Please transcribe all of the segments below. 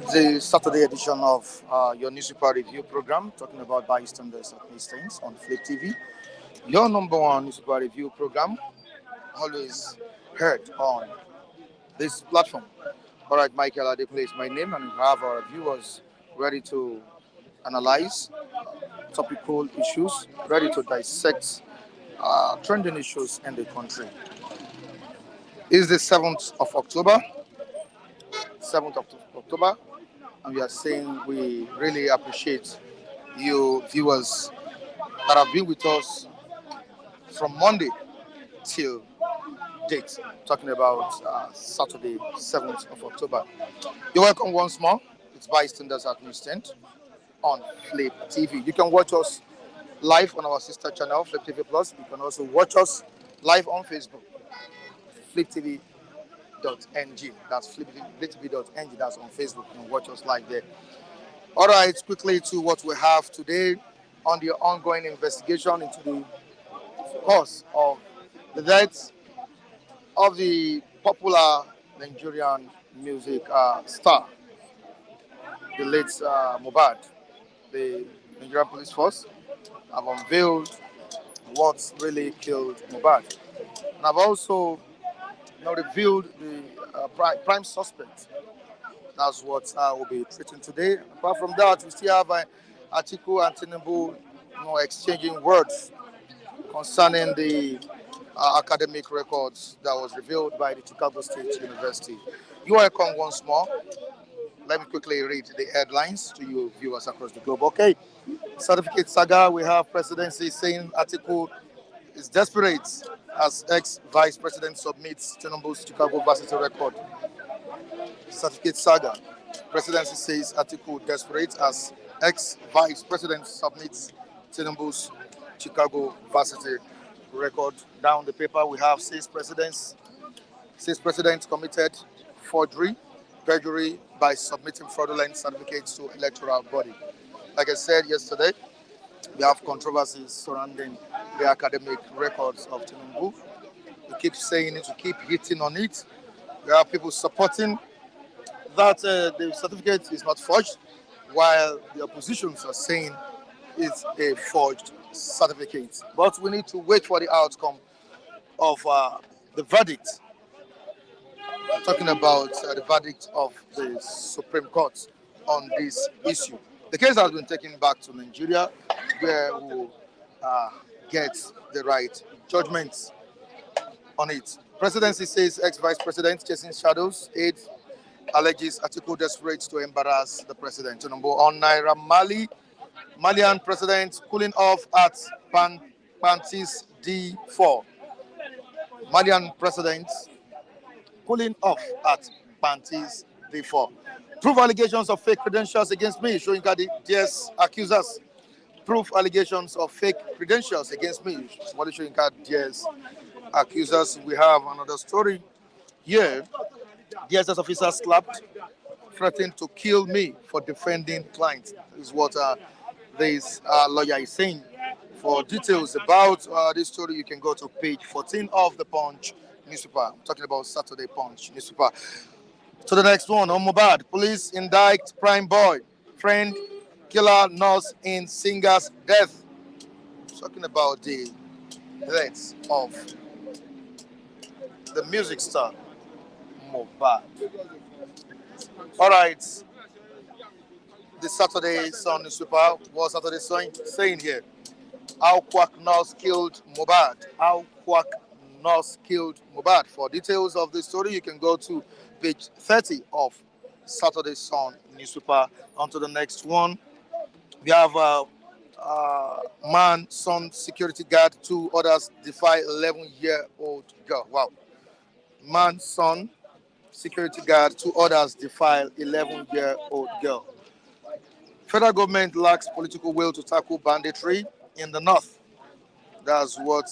the Saturday edition of your newspaper review program, talking about bystanders at Hastings on Flip TV. Your number one newspaper review program, always heard on this platform. All right, Michael Adekunle is my name, and we have our viewers ready to analyze topical issues, ready to dissect trending issues in the country. It's the 7th of October, 7th of October, and we are saying we really appreciate you viewers that have been with us from Monday till date, talking about Saturday, 7th of October. You're welcome once more. It's Bystanders at Newsstand on Flip TV. You can watch us live on our sister channel, Flip TV Plus. You can also watch us live on Facebook, fliptv.ng. That's fliptv.ng. That's on Facebook. You can watch us live there. All right, quickly to what we have today on the ongoing investigation into the cause of the death of the popular Nigerian music star, the late Mohbad. The Nigerian police force have unveiled what really killed Mohbad. And I've also revealed the prime suspect. That's what we'll be treating today. Apart from that, we still have Atiku and Tinubu exchanging words concerning the academic records that was revealed by the Chicago State University. You are welcome once more. Let me quickly read the headlines to you viewers across the globe. Okay, certificate saga. We have presidency saying Atiku is desperate as ex-vice president submits Tinubu's Chicago varsity record. Certificate saga. Presidency says Atiku desperate as ex-vice president submits Tinubu's Chicago varsity record. Down the paper we have says president committed forgery, perjury by submitting fraudulent certificates to electoral body. Like I said yesterday, we have controversies surrounding the academic records of Tinubu. We keep saying it, we keep hitting on it. There are people supporting that the certificate is not forged, while the oppositions are saying it's a forged certificate. But we need to wait for the outcome of the verdict. I'm talking about the verdict of the Supreme Court on this issue. The case has been taken back to Nigeria, where we will get the right judgments on it. Presidency says ex-vice president chasing shadows, aide alleges Atiku desperate to embarrass the president. Tinubu on Naira Mali, Malian president cooling off at Pantis D4. Malian president cooling off at Pantis D4. Prove allegations of fake credentials against me. Shoyinka DS accusers. Proof allegations of fake credentials against me. What is Shoyinka DS accusers? We have another story here. DSS officer slapped, threatened to kill me for defending clients. This is what this lawyer is saying. For details about this story, you can go to page 14 of the Punch newspaper. I'm talking about Saturday Punch newspaper. To the next one, on Mohbad, police indict prime boy, friend, killer, nurse in singer's death. Talking about the death of the music star, Mohbad. All right. The Saturday Sun newspaper, what Saturday Sun saying here? How Quack nurse killed Mohbad. How Quack nurse killed Mohbad. For details of the story, you can go to page 30 of Saturday Sun newspaper. On to the next one. We have man, son, security guard, 2 others defy 11-year-old girl. Wow. Man, son, security guard, 2 others defile 11-year-old girl. Federal government lacks political will to tackle banditry in the north. That's what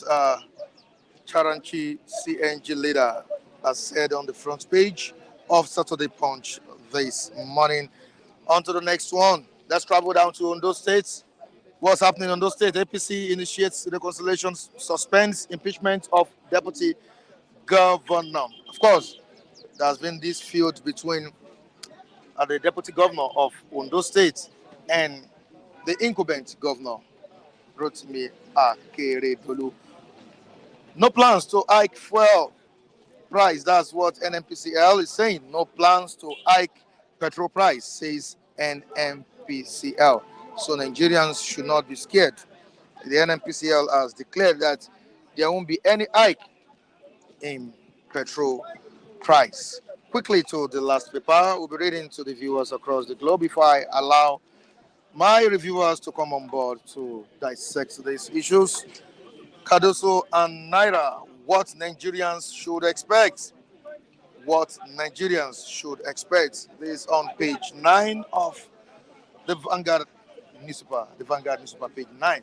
Charanchi CNG leader has said on the front page of Saturday Punch this morning. On to the next one. Let's travel down to Ondo State. What's happening in Ondo State? APC initiates reconciliation, suspends impeachment of deputy governor. Of course, there has been this feud between the deputy governor of Ondo State, and the incumbent governor, Rotimi Akeredolu. No plans to hike fuel price. That's what NMPCL is saying. No plans to hike petrol price, says NMPCL. So Nigerians should not be scared. The NMPCL has declared that there won't be any hike in petrol price. Quickly to the last paper, we'll be reading to the viewers across the globe before I allow my reviewers to come on board to dissect these issues. Cardoso and Naira, what Nigerians should expect. What Nigerians should expect. This is on page 9 of the Vanguard newspaper. The Vanguard newspaper, page 9.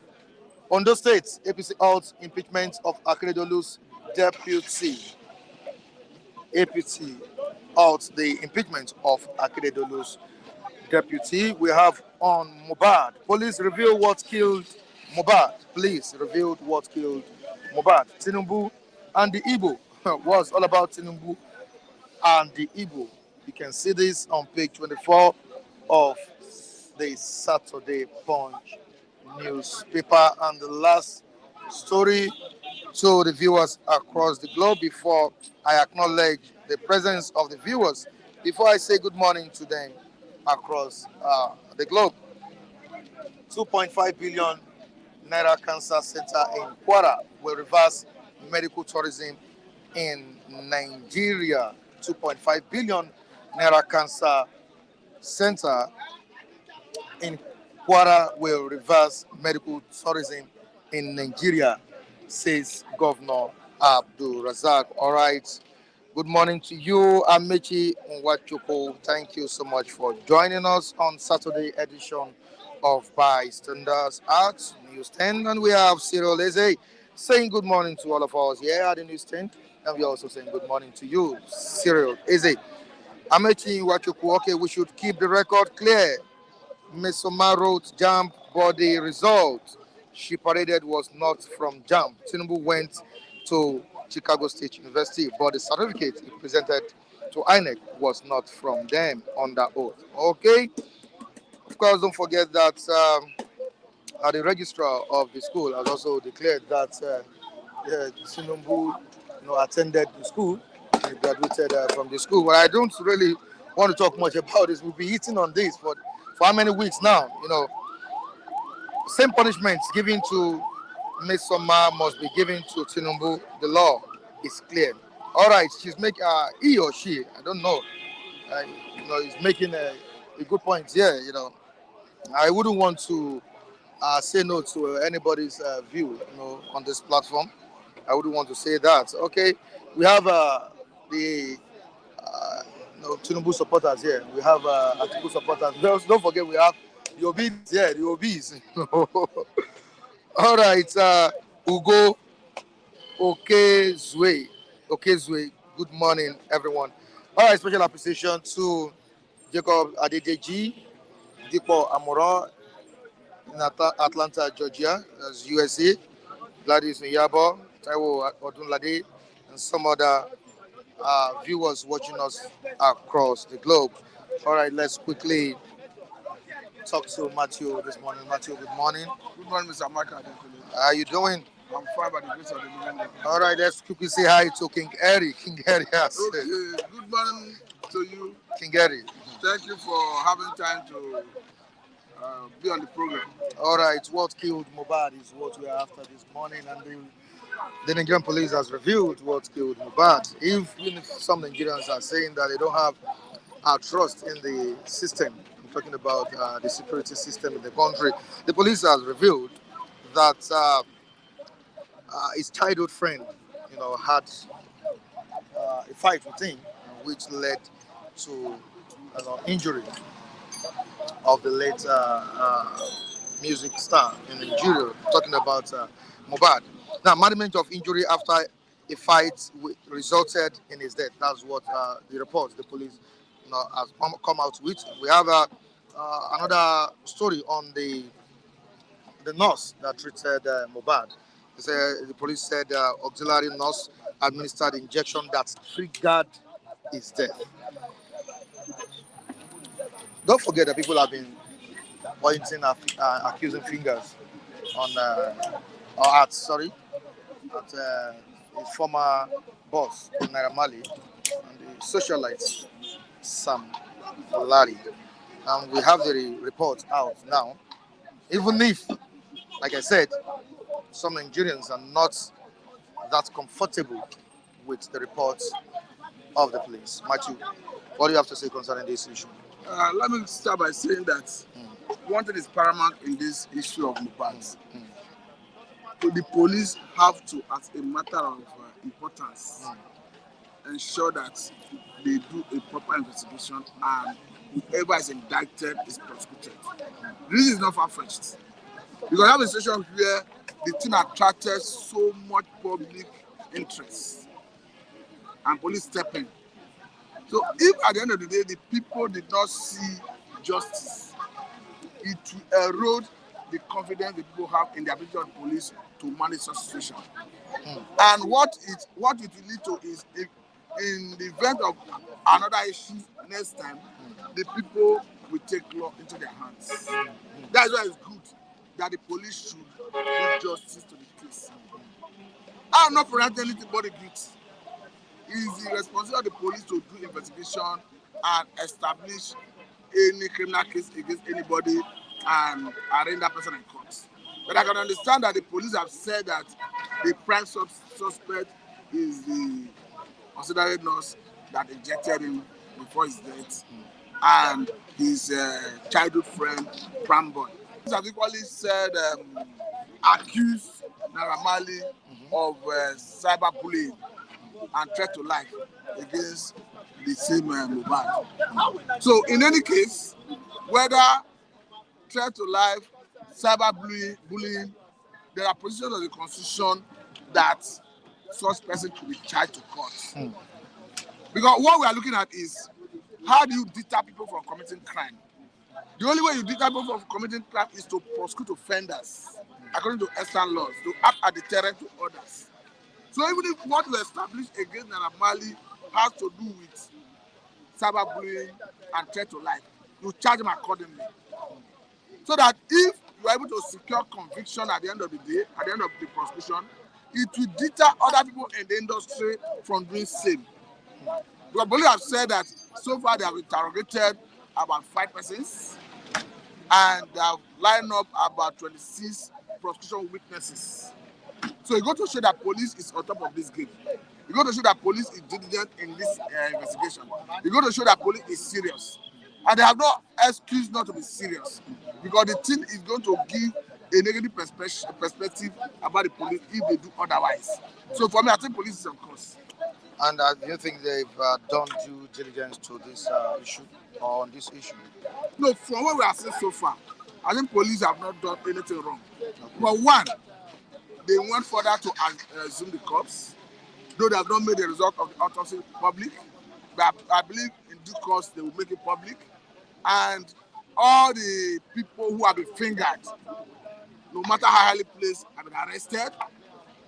Ondo State, APC halts impeachment of Akeredolu's deputy. APC halts the impeachment of Akeredolu's deputy. We have on Mohbad. Police reveal what killed Mohbad. Police revealed what killed Mohbad. Tinubu and the Igbo was all about Tinubu and the Igbo. You can see this on page 24 of the Saturday Punch newspaper. And the last story to the viewers across the globe before I acknowledge the presence of the viewers, before I say good morning to them across the globe. 2.5 billion Naira Cancer Center in Kwara will reverse medical tourism in Nigeria. 2.5 billion Naira Cancer Center in Kwara will reverse medical tourism in Nigeria, says Governor Abdul Razak. All right. Good morning to you, Amechi Nwachukwu. Thank you so much for joining us on Saturday edition of Bystanders at News 10. And we have Cyril Eze saying good morning to all of us here at the News 10. And we're also saying good morning to you, Cyril Eze. Amechi Nwachukwu, okay, we should keep the record clear. Mesoma wrote jump body result. She paraded was not from jump. Tinubu went to Chicago State University, but the certificate he presented to INEC was not from them under oath. Okay? Of course, don't forget that the registrar of the school has also declared that Tinubu attended the school and graduated from the school. But I don't really want to talk much about this. We'll be eating on this for how many weeks now? Same punishments given to Ms. Soma must be given to Tinubu. The law is clear. All right, she's making he or she, I don't know. Is making a good point here. I wouldn't want to say no to anybody's view. On this platform, I wouldn't want to say that. Okay, we have the Tinubu supporters here. We have Atiku supporters. Don't forget we have the Obis here. The Obis. All right, Ugo Okezwe. Good morning, everyone. All right, special appreciation to Jacob Adedeji, Dipo Amora in Atlanta, Georgia, as USA, Gladys Nyabo, Taiwo Odunlade, and some other viewers watching us across the globe. All right, let's quickly talk to Matthew this morning. Matthew, good morning. Good morning, Mr. Michael. How are you doing? I'm fine by the grace of the living God. All right, let's quickly say hi to King Eri. King Eri, yes. Okay, good morning to you. King Eri. Thank you for having time to be on the program. All right, what killed Mohbad is what we are after this morning, and the Nigerian police has revealed what killed Mohbad. Even if some Nigerians are saying that they don't have trust in the system, I'm talking about the security system in the country, the police has revealed that his childhood friend, had a fight with him, which led to injury of the late music star in Nigeria. Talking about Mohbad. Now, management of injury after a fight resulted in his death. That's what the report the police has come out with. We have another story on the nurse that treated Mohbad. The police said auxiliary nurse administered injection that triggered his death. don't forget that people have been pointing accusing fingers on or at sorry at his former boss Naira Marley and the socialite Sam Larry. And we have the report out now. Even if, like I said, some Nigerians are not that comfortable with the reports of the police. Matthew, what do you have to say concerning this issue? Let me start by saying that one thing is paramount in this issue of Mohbad. So the police have to, as a matter of importance, ensure that they do a proper investigation and whoever is indicted is prosecuted. This is not far-fetched. Because I have a situation where the thing attracted so much public interest and police step in. So if at the end of the day the people did not see justice, it will erode the confidence the people have in the ability of the police to manage such situation. And what it will lead to is, if in the event of another issue next time, the people will take law into their hands. That's why it's good that the police should do justice to the case. I'm not preventing anybody guilty. It is the responsibility of the police to do investigation and establish any criminal case against anybody and arraign that person in court. But I can understand that the police have said that the prime suspect is the auxiliary nurse that injected him before his death and his childhood friend, Pramboy. Police have equally said accused Naira Marley of cyberbullying and threat to life against the same Mohbad. So in any case, whether threat to life, cyberbullying, there are provisions of the Constitution that such person should be charged to court. Because what we are looking at is, how do you deter people from committing crime? The only way you deter people from committing crime is to prosecute offenders according to extant laws, to act as a deterrent to others. So even if what we establish against Naira Marley has to do with cyberbullying and threat to life, you charge them accordingly. So that if you are able to secure conviction at the end of the day, at the end of the prosecution, it will deter other people in the industry from doing same. Because police have said that so far they have interrogated about 5 persons and they have lined up about 26 prosecution witnesses. So you got to show that police is on top of this game. You got to show that police is diligent in this investigation. You got to show that police is serious. And they have no excuse not to be serious. Because the thing is going to give a negative perspective about the police if they do otherwise. So for me, I think police is on course. And do you think they've done due diligence to this issue or on this issue? No, from what we have seen so far, I think police have not done anything wrong. But one, they went further to assume the corpse, though they have not made the result of the autopsy public. But I believe in due course they will make it public. And all the people who have been fingered, no matter how highly placed, have been arrested.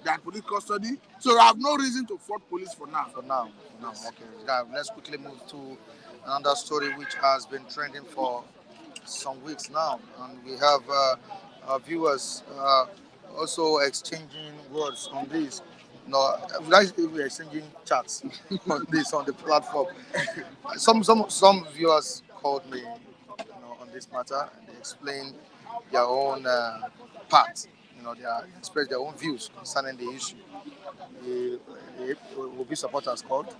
They are in police custody. So I have no reason to fault police for now. For now. Okay. Now let's quickly move to another story which has been trending for some weeks now, and we have our viewers also exchanging words on this. No, we're exchanging chats on this on the platform. Some viewers called me, on this matter, and they explained their own part. They express their own views concerning the issue. The Obi supporters called,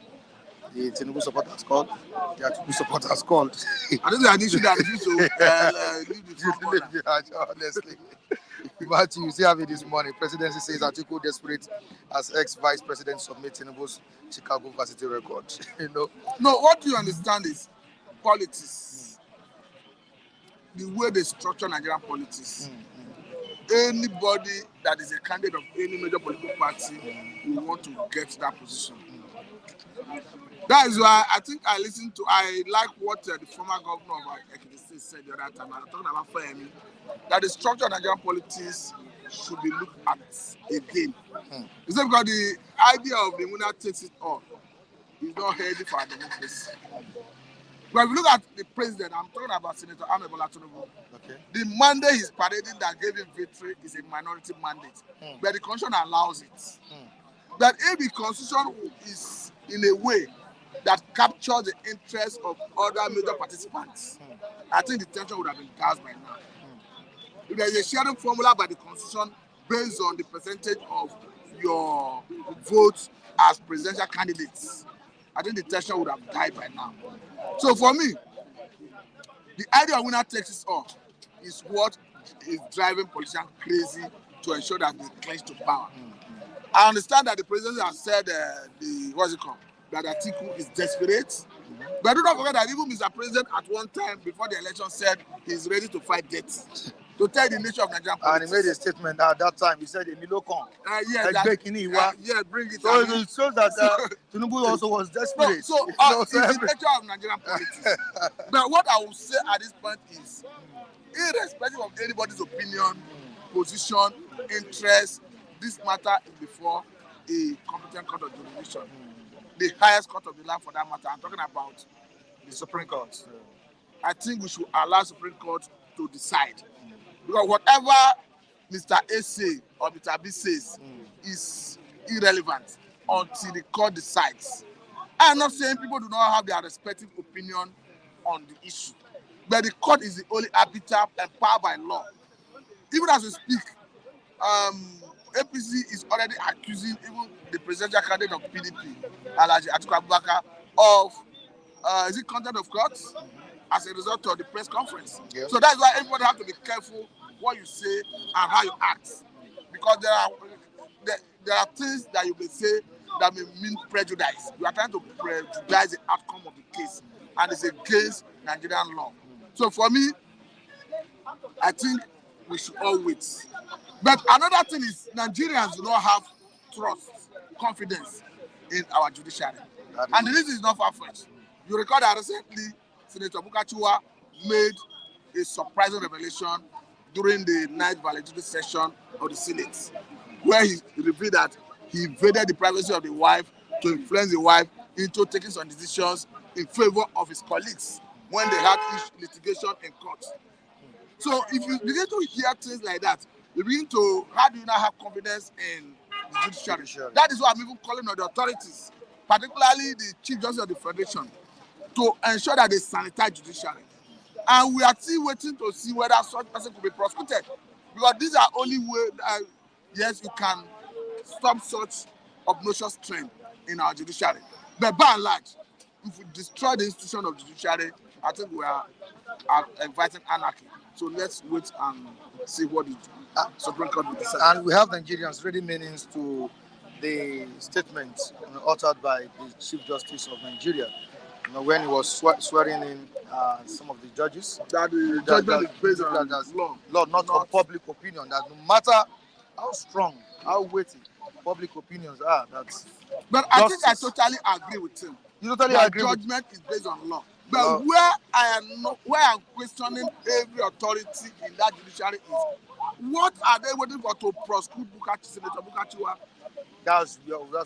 the Tinubu supporters called, the Atiku supporters called. I think an issue that refuse to leave the front. Honestly. But you see having this morning, presidency says Atiku desperate as ex-vice president submit Tinubu's Chicago varsity record. No, what you understand is politics. The way they structure Nigerian politics. Anybody that is a candidate of any major political party will want to get that position. That is why I think I like what the former governor of Ekiti State said the other time. I'm talking about Femi, that the structure of Nigerian politics should be looked at again. It's not because the idea of the winner takes it all is not healthy for our democracy. But if you look at the president, I'm talking about Senator Mohbad+Tinubu. Okay. The mandate he's parading that gave him victory is a minority mandate, but the constitution allows it. But if the constitution is in a way that captures the interests of other major participants, I think the tension would have been cast by now. If there is a sharing formula by the constitution based on the percentage of your votes as presidential candidates, I think the tension would have died by now. So for me, the idea of winner takes it all is what is driving politicians crazy to ensure that they clinch to power. I understand that the president has said that Atiku is desperate. But do not forget that even Mr. President at one time before the election said he's ready to fight debt. To tell the nature of Nigerian politics. And he made a statement at that time. He said, yes, bring it. So it shows that Tinubu also was desperate. It's the nature of Nigerian politics. But what I will say at this point is, irrespective of anybody's opinion, position, interest, this matter is before a competent court of jurisdiction. The highest court of the land for that matter. I'm talking about the Supreme Court. I think we should allow Supreme Court to decide. Because whatever Mr. A say or Mr. B says is irrelevant until the court decides. I'm not saying people do not have their respective opinion on the issue, but the court is the only arbiter empowered by law. Even as we speak, APC is already accusing even the presidential candidate of PDP, Atiku, of contempt of court as a result of the press conference. Yeah. So that's why everybody has to be careful what you say and how you act, because there are things that you may say that may mean prejudice. You are trying to prejudice the outcome of the case, and it's against Nigerian law. So for me, I think we should all wait. But another thing is Nigerians do not have trust, confidence in our judiciary. And the reason is not far-fetched. You recall that recently Senator Bukachiwa made a surprising revelation during the night valedictory session of the Senate, where he revealed that he invaded the privacy of the wife to influence the wife into taking some decisions in favor of his colleagues when they had litigation in court. So if you begin to hear things like that, you begin to, how do you now have confidence in the judiciary? That is why I'm even calling on the authorities, particularly the Chief Justice of the Federation, to ensure that they sanitize judiciary. And we are still waiting to see whether such person could be prosecuted. Because these are only ways, yes, you can stop such obnoxious trend in our judiciary. But by and large, if we destroy the institution of judiciary, I think we are inviting anarchy. So let's wait and see what the Supreme Court will decide. And we have Nigerians ready meanings to the statement uttered by the Chief Justice of Nigeria, when he was swearing in some of the judges. That the judgment is based on law, not on public opinion. That no matter how strong, how weighty public opinions are, that's. But I think I totally agree with him. You totally agree. Judgment is based on law. But where I'm questioning every authority in that judiciary is, what are they waiting for to prosecute Senator Bukachiwa? That's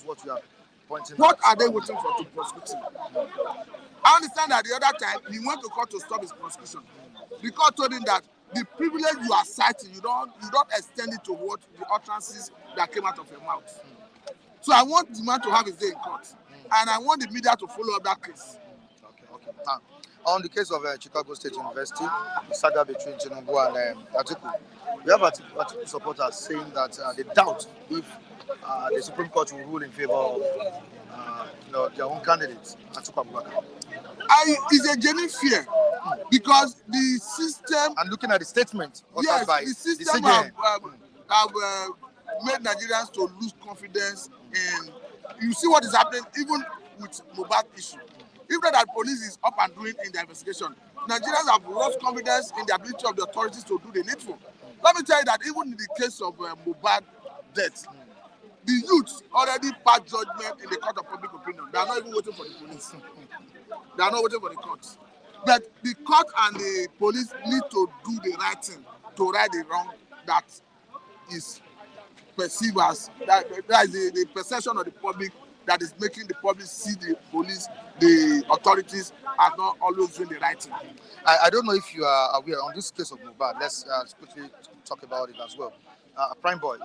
what we are pointing. What are they waiting for to prosecute him? I understand that the other time he went to court to stop his prosecution. The court told him that the privilege you are citing, you don't extend it to what the utterances that came out of your mouth. So I want the man to have his day in court, and I want the media to follow up that case. Okay. On the case of Chicago State University, the saga between Tinubu and Atiku, we have Atiku supporters saying that they doubt if the Supreme Court will rule in favor of their own candidates, Atiku Abubakar. It's a genuine fear because the system. And looking at the statement yes, by the system have made Nigerians to lose confidence in. You see what is happening even with Mohbad issue. Even that police is up and doing in their investigation, Nigerians have lost confidence in the ability of the authorities to do the needful. Let me tell you that even in the case of Mohbad death, the youth already passed judgment in the court of public opinion. They are not even waiting for the police. They are not waiting for the courts. But the court and the police need to do the right thing to right the wrong that is perceived as that is the perception of the public that is making the public see the police, the authorities are not always doing the right thing. I don't know if you are aware on this case of Mohbad. Let's quickly talk about it as well. Prime Boy,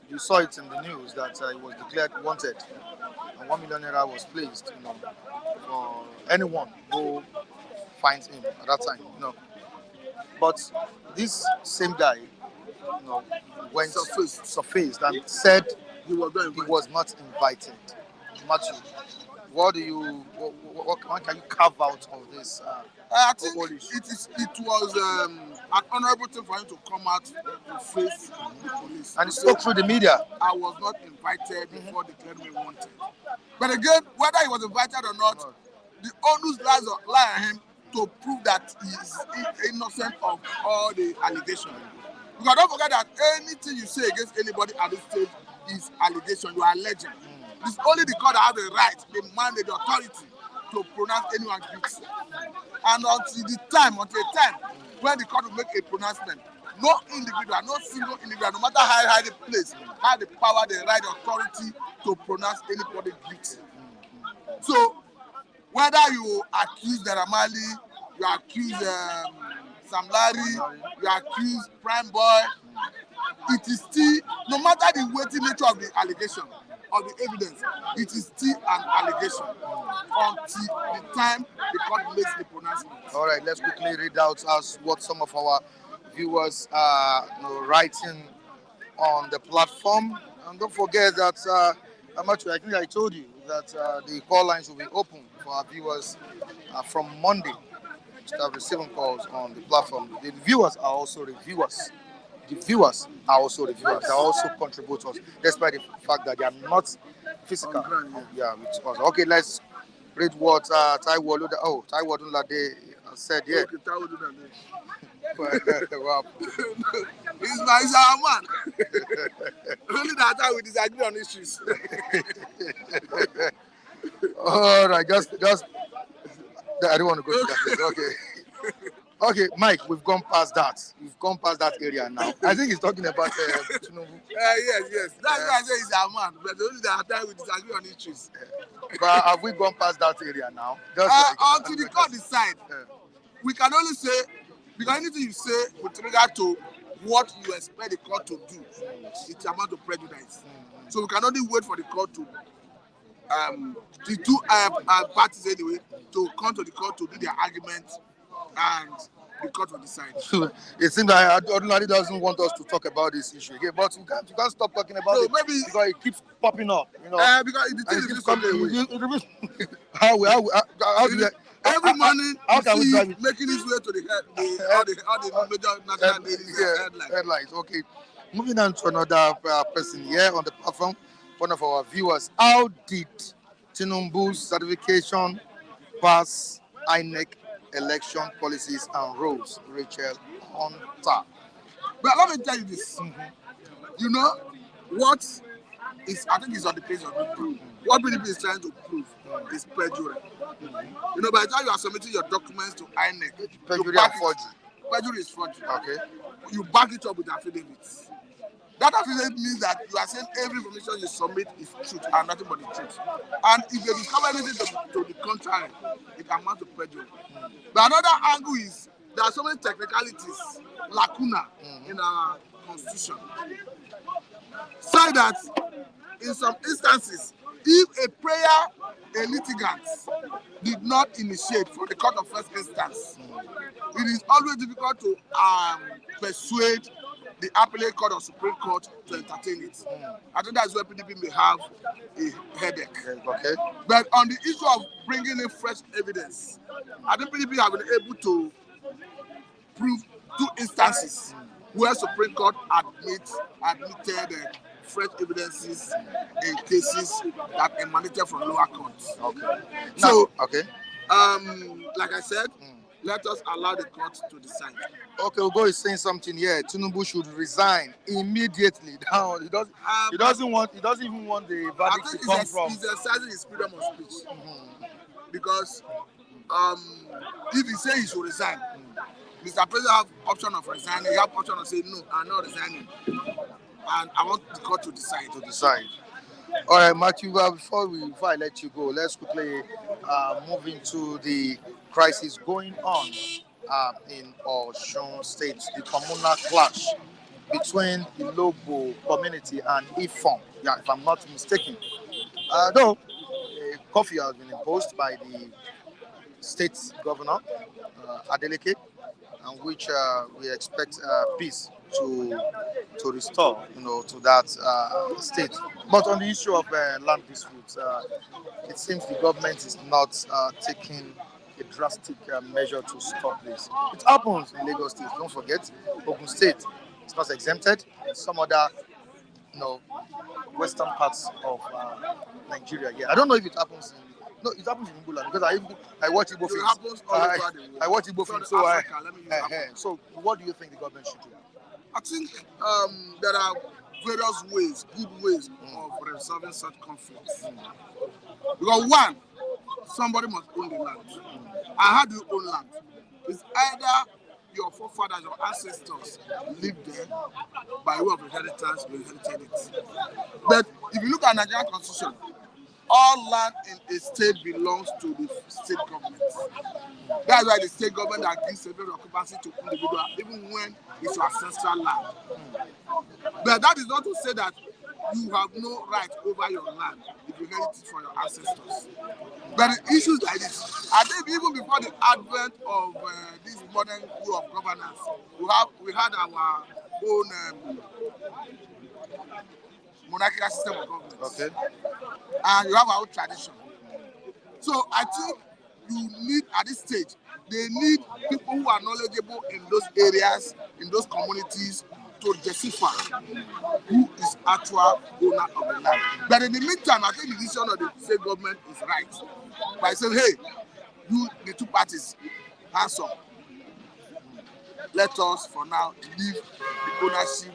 you saw it in the news that he was declared wanted, and 1 million naira was placed, for anyone who finds him at that time. But this same guy, went surfaced and said He was not he invited. was not invited. Matthew, what what can you carve out of this? I think whole issue? it was an honorable thing for him to come out to face the police. And he spoke through the media. I was not invited before declared me wanted. But again, whether he was invited or not, the onus lie on him to prove that he is innocent of all the allegations. Because don't forget that anything you say against anybody at this stage is allegation. You are alleging. It's only the court that have the right, the mandate, the authority to pronounce anyone guilty. And until a time when the court will make a pronouncement, no individual, no single individual, no matter how high the place, have the power, the right, the authority to pronounce anybody guilty. So, whether you accuse Daramali, you accuse Sam Larry, you accuse Prime Boy, it is still, no matter the weighty nature of the allegation, of the evidence, it is still an allegation until the time the court makes the pronouncement. All right, let's quickly read out as what some of our viewers are writing on the platform. And don't forget that, I think I told you that the call lines will be open for our viewers from Monday. Start receiving calls on the platform. The viewers are also reviewers. The viewers are also reviewers. They are also contributors, despite the fact that they are not physical. With us. Okay, let's read what Taiwo Odunlade said here. Okay, Taiwo Odunlade. Wow. He's our man. Only that time we disagree on issues. All right, just I don't want to go to that place. Okay. Okay, Mike, we've gone past that. We've gone past that area now. I think he's talking about Tinubu. Yes. That's why I say he's our man. But only that time we disagree on issues. But have we gone past that area now? Until the court decide, we can only say, because anything you say with regard to what you expect the court to do, it's amount of prejudice. So we can only wait for the court to, the two parties anyway, to come to the court to do their argument, and the court will decide. It seems that Odunlade doesn't want us to talk about this issue again, but you can't stop talking about it maybe, because it keeps popping up. Because the thing is coming. How do you? Every morning, how can we drive it? Making its way to all the major national headlines. Okay, moving on to another person here on the platform, one of our viewers. How did Tinubu's certification pass INEC election policies and rules? Rachel Hunter. But let me tell you this. You know what is, I think it's on the page of the proof. What PDP is trying to prove is perjury. You know, by the time you are submitting your documents to INEC, perjury and forgery. Perjury is forgery. Okay. You back it up with affidavits. That affidavit means that you are saying every information you submit is truth and nothing but the truth. And if they discover anything to the contrary, it amounts to perjury. But another angle is there are so many technicalities, lacuna in our constitution. So that in some instances, if a prayer a litigant did not initiate from the court of first instance, it is always difficult to persuade the appellate court or Supreme Court to entertain it. I think that's where PDP may have a headache. Okay. But on the issue of bringing in fresh evidence, I think PDP have been able to prove two instances where Supreme Court admitted fresh evidences in cases that emanated from lower courts. Okay. So, like I said, let us allow the court to decide. Okay, Ugo is saying something here. Tinubu should resign immediately. Now he doesn't even want the verdict to come from. He's exercising his freedom of speech. Because if he says he should resign, Mr. President have option of resigning. He have option of saying no, I'm not resigning, and I want the court to decide. All right, Matthew. Before I let you go, let's quickly move into the crisis going on in Osun State, the communal clash between the Lobo community and Ifon. Yeah, if I'm not mistaken. Though a curfew has been imposed by the state governor, Adeleke, and which we expect peace to restore, to that state. But on the issue of land disputes, it seems the government is not taking a drastic measure to stop this. It happens in Lagos State. Don't forget, Ogun State is not exempted. Some other, you know, western parts of Nigeria. Yeah, I don't know if it happens in. No, it happens in Angola because I watch Igbo It films. happens all over the world. I watch Igbo Sorry, films, so Africa, let me use Africa. so what do you think the government should do? I think there are various ways, good ways of resolving such conflicts. Because one, somebody must own the land. And how do you own land? It's either your forefathers, your ancestors lived there by way of inheritance, you inherited it. But if you look at Nigerian constitution, all land in a state belongs to the state government. That's why the state government that gives certificate of occupancy to individual, even when it's your ancestral land. But that is not to say that you have no right over your land if you inherit it from your ancestors. But issues like this, I think even before the advent of this modern way of governance, we had our own monarchical system of government. Okay. And you have our own tradition. So I think you need, at this stage, they need people who are knowledgeable in those areas, in those communities, to justify who is actual owner of the land. But in the meantime, I think the decision of the state government is right. By saying, hey, you, the two parties, hands up. Let us, for now, leave the ownership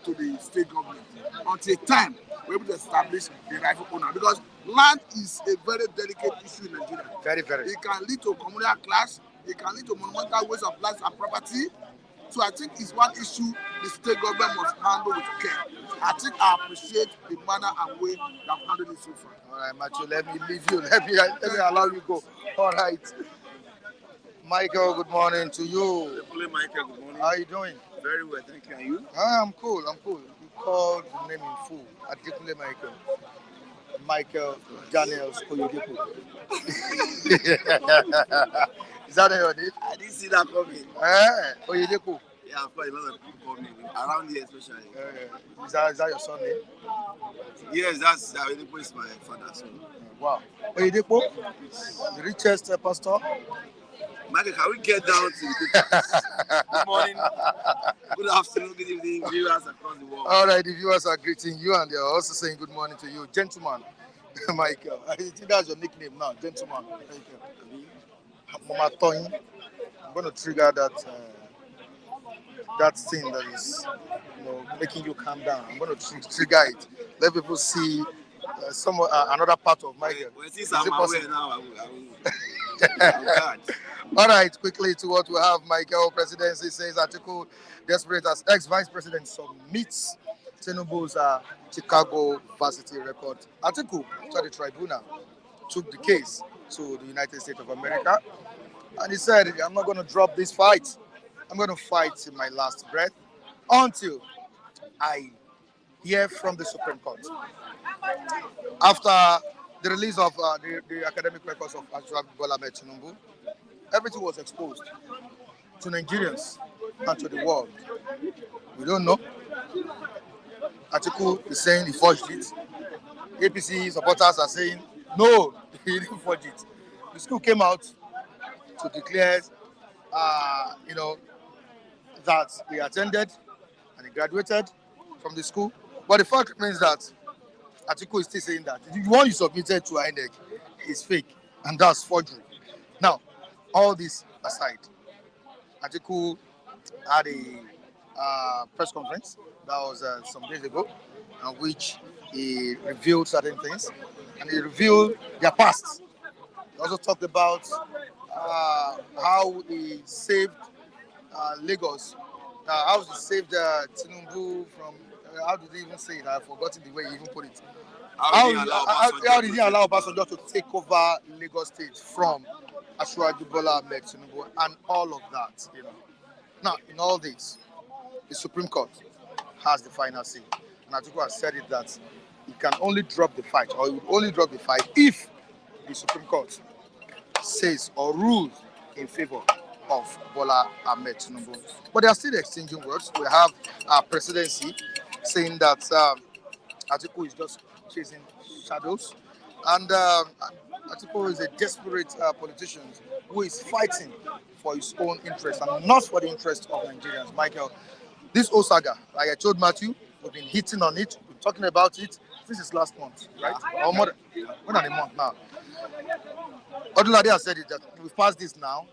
to the state government until a time we're able to establish the rightful owner. Because land is a very delicate issue in Nigeria. Very, very. It can lead to communal clash. It can lead to monumental waste of life and property. So I think it's one issue the state government must handle with care. I think I appreciate the manner and way they've handled it so far. All right, Matthew, let me leave you. Let me allow you go. All right. Michael, good morning to you. Hello, Michael, good morning. How are you doing? Very well, thank you. And you? I'm cool. You called the name in full. Atiku Michael. Michael Daniels Koyodepo. Is that your name? I didn't see that coming. Oyedepo. Yeah, of course, a lot of people call me around here, especially. Is that your son name? Yes, that's Oyedepo is my father's son. Wow. Oyedepo, the richest pastor. Michael, can we get down to the pictures? Good morning, good afternoon, good evening, viewers across the world. All right, the viewers are greeting you and they're also saying good morning to you. Gentleman, Michael. I think that's your nickname now, gentleman. Mama Toyin. I'm going to trigger that thing that is making you calm down. I'm going to trigger it. Let people see another part of Michael. Well, since I'm aware now, I will. All right, quickly to what we have. Michael presidency says Atiku, desperate as ex-vice president, submits Tinubu's Chicago varsity record. Atiku, after the tribunal, took the case to the United States of America, and he said, I'm not going to drop this fight. I'm going to fight to my last breath until I hear from the Supreme Court. After the release of the academic records of Mohbad+Tinubu, everything was exposed to Nigerians and to the world. We don't know. Atiku is saying he forged it. APC supporters are saying, no, he didn't forge it. The school came out to declare, that he attended and he graduated from the school. But the fact remains that Atiku is still saying that the one you submitted to INEC is fake, and that's forgery. Now, all this aside, Atiku had a press conference that was some days ago, in which he revealed certain things, and he revealed their past. He also talked about how he saved Lagos, how he saved Tinubu from how did he even say it? I've forgotten the way he even put it. How did he allow How did he allow Obasanjo Obasanjo to take over Lagos State from Asiwaju Bola Ahmed Tinubu and all of that? Now, in all this, the Supreme Court has the final say. And Atiku has said it that he can only drop the fight, or he would only drop the fight if the Supreme Court says or rules in favor of Bola Ahmed Tinubu. But they are still exchanging words. We have our presidency saying that Atiku is just chasing shadows, and Atiku is a desperate politician who is fighting for his own interest and not for the interest of Nigerians. Michael, this whole saga, like I told Matthew, we've been hitting on it, we've been talking about it. This is last month, right? Or more than a month now. Odulade has said it that we've passed this now,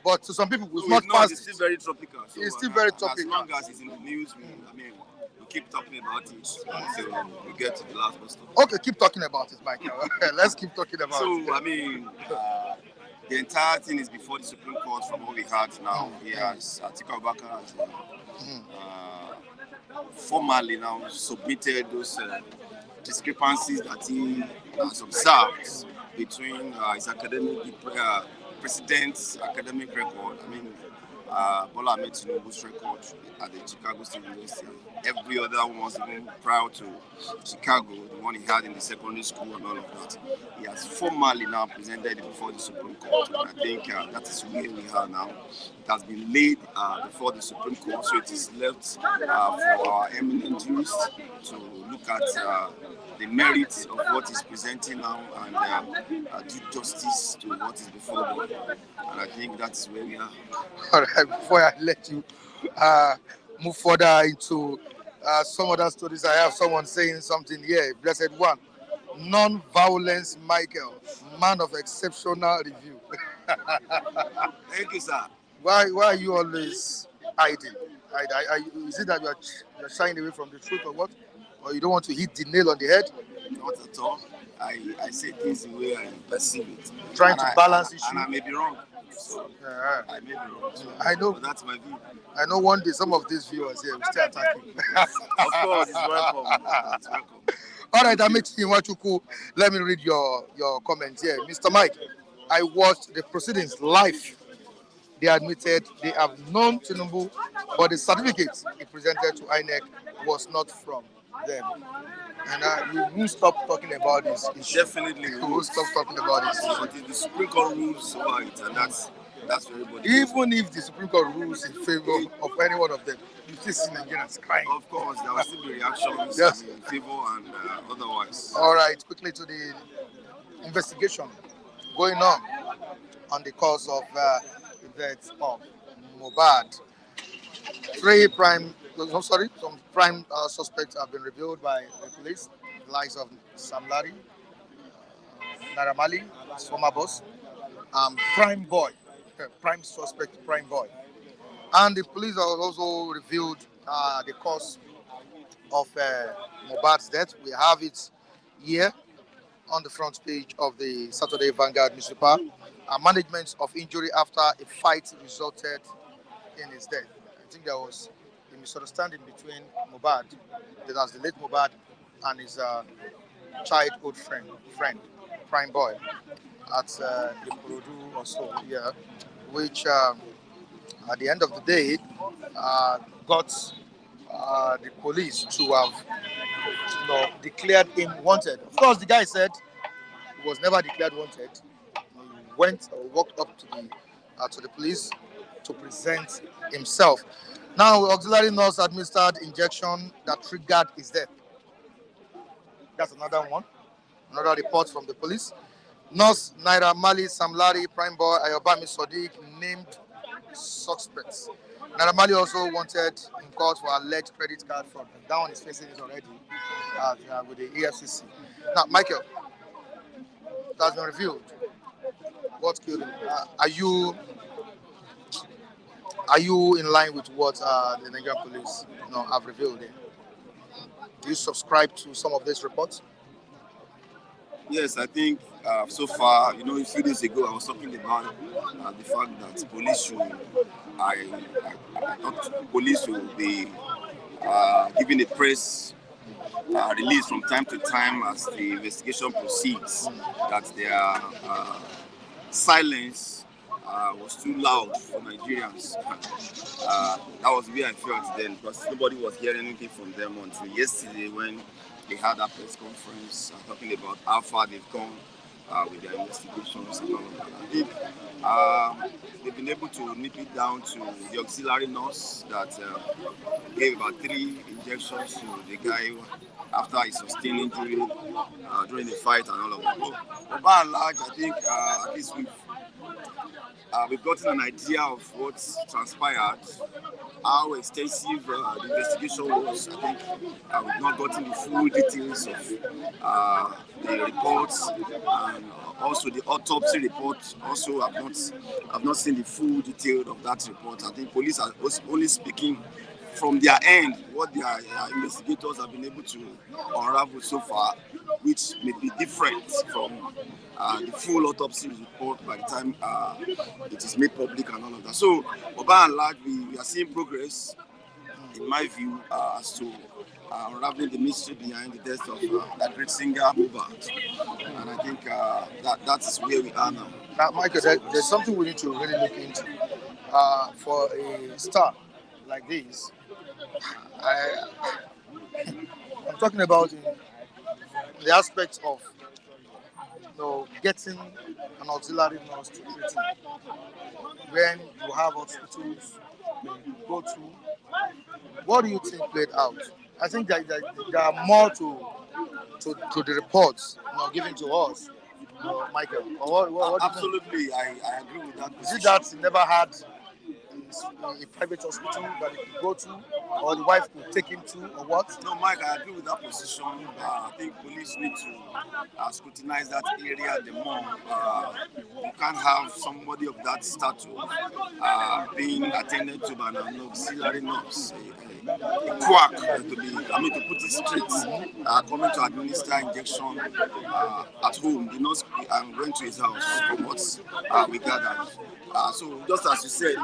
but to some people we've not passed it's it. still very tropical. So, It's still very As topical. long as it's in the news, we keep talking about it until we get to the last bus stop. Okay, keep talking about it, Michael. Let's keep talking about it. So, the entire thing is before the Supreme Court from what we had now. Yes, Atiku Abubakar has formally now submitted those discrepancies that he has observed between his academic president's academic record. Bola Ahmed Tinubu's record at the Chicago State University. Every other one was even prior to Chicago, the one he had in the secondary school and all of that. He has formally now presented it before the Supreme Court. And I think that is where we are now. It has been laid before the Supreme Court, so it is left for our eminent jurists to look at the merits of what is presenting now and do justice to what is before them. And I think that's where we are. All right, before I let you move further into some other stories, I have someone saying something here. Blessed one, non-violence Michael, man of exceptional review. Thank you, sir. Why are you always hiding? Is it that you're shying away from the truth or what? Or you don't want to hit the nail on the head? Not at all. I say things the way I perceive it. Trying to balance issues. And I may be wrong. So I may be wrong. So, I know. But that's my view. I know one day some of these viewers here will still attack you. Of course, it's welcome. It's welcome. All right, Amici Iwachuku, let me read your comments here. Mr. Mike, I watched the proceedings live. They admitted they have known Tinubu, but the certificate he presented to INEC was not from them. And we won't stop talking about this issue. Definitely. We won't stop talking about this issue. But the Supreme Court rules over it, and that's for everybody. Even if the Supreme Court rules in favor of any one of them, you still see Nigerians crying. Of course, there will still be reactions Yes. in favor and otherwise. All right, quickly to the investigation going on the cause of the death of Mohbad. Some prime suspects have been revealed by the police, the likes of Sam Larry, Naira Marley, his former boss, prime suspect, prime boy. And the police have also revealed the cause of Mohbad's death. We have it here on the front page of the Saturday Vanguard newspaper. Management of injury after a fight resulted in his death. I think there was a misunderstanding between Mohbad, that was the late Mohbad, and his childhood friend, prime boy, at the Ikorodu or so, yeah, which at the end of the day got the police to have declared him wanted. Of course, the guy said he was never declared wanted. He went or walked up to the police to present himself. Now, auxiliary nurse administered injection that triggered his death. That's another one. Another report from the police. Nurse Naira Marley, Sam Larry, Prime Boy, Ayobami Sadiq named suspects. Naira Marley also wanted in court for alleged credit card fraud. That one is facing it already with the EFCC. Now, Michael, it has been revealed what killed him. Are you in line with what the Nigerian police have revealed here? Do you subscribe to some of these reports? Yes, I think so far, a few days ago, I was talking about the fact that police should, I thought police will be giving a press release from time to time as the investigation proceeds that their silence was too loud for Nigerians. That was where I felt then, because nobody was hearing anything from them until yesterday when they had that press conference talking about how far they've gone with their investigations and all of that. I think they've been able to nip it down to the auxiliary nurse that gave about 3 injections to the guy after he sustained injury during the fight and all of that. But by and large, I think at least we've gotten an idea of what transpired, how extensive the investigation was. I think we've not gotten the full details of the reports, and also the autopsy report. Also, I've not seen the full detail of that report. I think police are only speaking from their end what their investigators have been able to unravel so far, which may be different from the full autopsy report by the time it is made public and all of that. So, but by and large, we are seeing progress, in my view, as to unraveling the mystery behind the death of that great singer Mohbad. And I think that is where we are now. Now, Michael, there's something we need to really look into. For a star like this, I'm talking about in the aspect of getting an auxiliary nurse to treat him. When you have hospitals you go to, what do you think played out? I think that there are more to the reports given to us, Michael. What do you think? Absolutely, I agree with that. Is it that he never had a private hospital that he could go to, or the wife could take him to, or what? No, Mike, I agree with that position. I think police need to scrutinize that area the more. You can't have somebody of that stature being attended to by an auxiliary nurse, a quack, to put it straight, coming to administer injection at home. The nurse went to his house from what we gathered. So just as you said,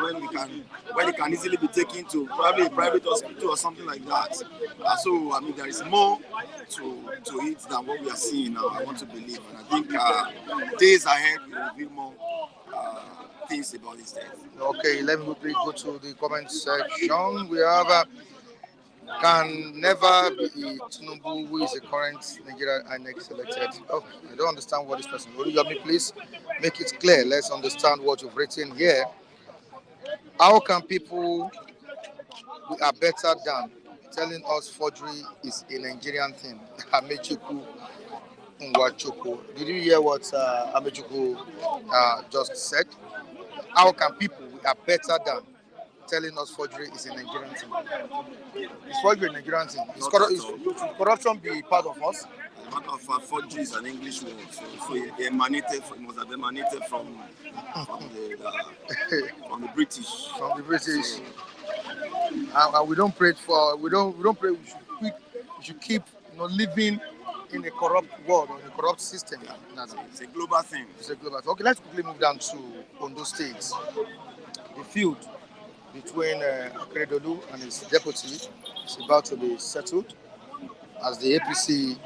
when it can easily be taken to probably a private hospital or something like that. So there is more to it than what we are seeing now. I want to believe, and I think days ahead will reveal more things about this death. Okay, let me quickly go to the comment section. We have can never be Tinubu, who is the current Nigerian INEC selected. Oh, I don't understand what this person. Will you please make it clear? Let's understand what you've written here. How can people we are better than telling us forgery is a Nigerian thing? Amechuku Nwachukwu. Did you hear what Amechuku just said? How can people we are better than telling us forgery is a Nigerian thing? Is forgery a Nigerian thing? Should corruption be part of us? Matter of fact, forgery is an English word, so it must have emanated from the British. From the British. And we don't pray for. We don't pray. We should keep living in a corrupt world or in a corrupt system. It's a global thing. It's a global thing. Okay, let's quickly move down to Ondo State. The feud between Akeredolu and his deputy is about to be settled, as the APC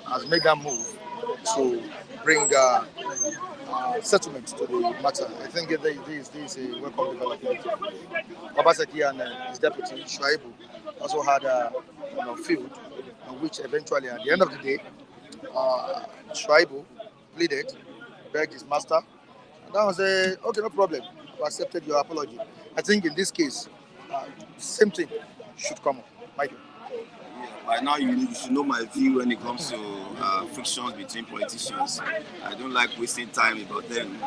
has made that move to bring settlement to the matter. I think this is a welcome development. Obaseki and his deputy Shuaibu also had a feud, which eventually at the end of the day, Shuaibu pleaded, begged his master, and that was okay, no problem. I accepted your apology. I think in this case, same thing should come up. Michael. By now, you should know my view when it comes to frictions between politicians. I don't like wasting time about them.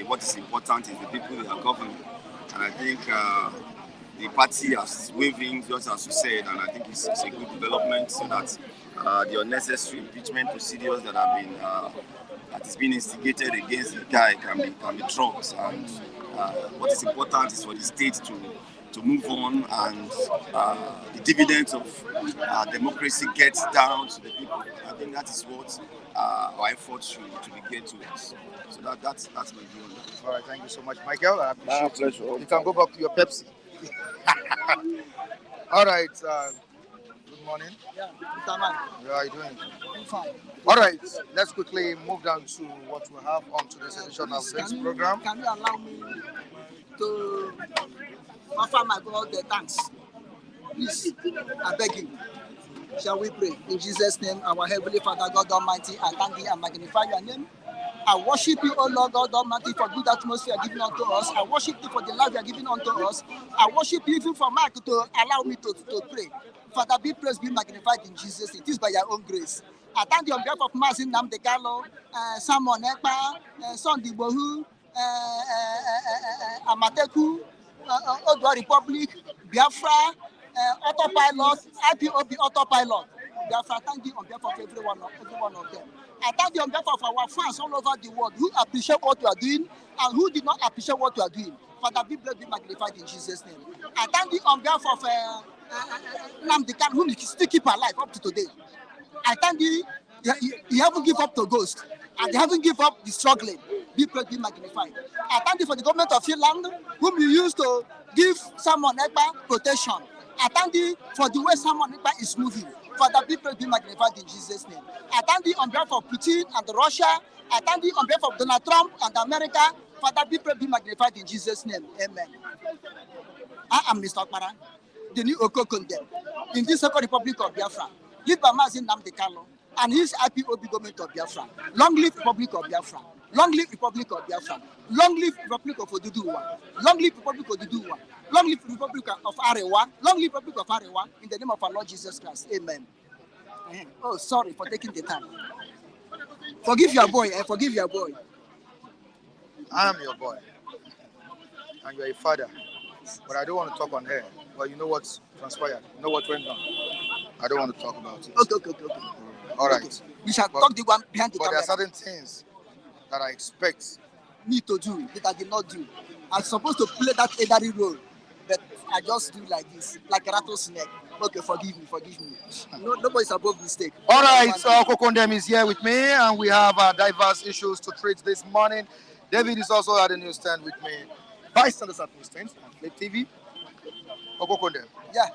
What is important is the people they are governing. And I think the party has waving, just as you said, and I think it's a good development so that the unnecessary impeachment procedures that is being instigated against the guy can be dropped. And what is important is for the state to move on, and the dividends of democracy gets down to the people. I think that is what our efforts should be geared towards. So that's my view on that. All right, thank you so much, Michael. I appreciate pleasure. You can go back to your Pepsi. All right, morning. Yeah, Mr. Man, How are you doing? I'm fine. All right, let's quickly move down to what we have on today's edition of Please, this program. can you allow me to offer my God the thanks? Please, I beg you. Shall we pray? In Jesus' name, our Heavenly Father, God Almighty, I thank thee and magnify your name. I worship you, O Lord God Almighty, for good atmosphere given unto us. I worship you for the life you are giving unto us. I worship you even for Mark to allow me to pray. Father, be praised, be magnified in Jesus. It is by your own grace. I thank you on behalf of Mazin Namdekalo, Simon Ekpa, Sunday Bohu, Amateku, Odwa Republic, Biafra, Autopilot, IPOB Autopilot. Biafra, thank you on behalf of every one of them. I thank you on behalf of our fans all over the world who appreciate what you are doing and who did not appreciate what you are doing. Father, be blessed, be magnified in Jesus' name. I thank you on behalf of Nnamdi Kanu, whom you still keep alive up to today. I thank you. You haven't given up to ghost, and they haven't given up the struggling. Be praised, be magnified. I thank you for the government of Finland, whom you used to give Simon Ekpa protection. I thank you for the way Simon Ekpa is moving. Father, be praised, be magnified in Jesus' name. I thank you on behalf of Putin and Russia. I thank you on behalf of Donald Trump and America. Father, be praised, be magnified in Jesus' name. Amen. I am Mr. Okpara, the new Okokondem, in this Second Republic of Biafra, led by Mazin Nnamdi Kanu and his IPOB government of Biafra. Long live Republic of Biafra. Long live Republic of Biafra. Long live Republic of Oduduwa. Long live Republic of Oduduwa. Long live Republic of Arewa. Long live Republic of Arewa. In the name of our Lord Jesus Christ. Amen. Oh, sorry for taking the time. Forgive your boy. Forgive your boy. I am your boy, and you're a father, but I don't want to talk on air. But you know what transpired? You know what went on? I don't want to talk about it. Okay. All right. Okay. We shall talk the one behind the But there camera. are certain things that I expect. Me to do that I did not do. I'm supposed to play that elderly role, but I just do like this, like a rattlesnake. Okay, forgive me. No, nobody's above mistake. All right, so Kokondem is here with me, and we have diverse issues to treat this morning. David is also at the newsstand with me. Bystanders at newsstand on Flip TV. Kokondem. Yeah.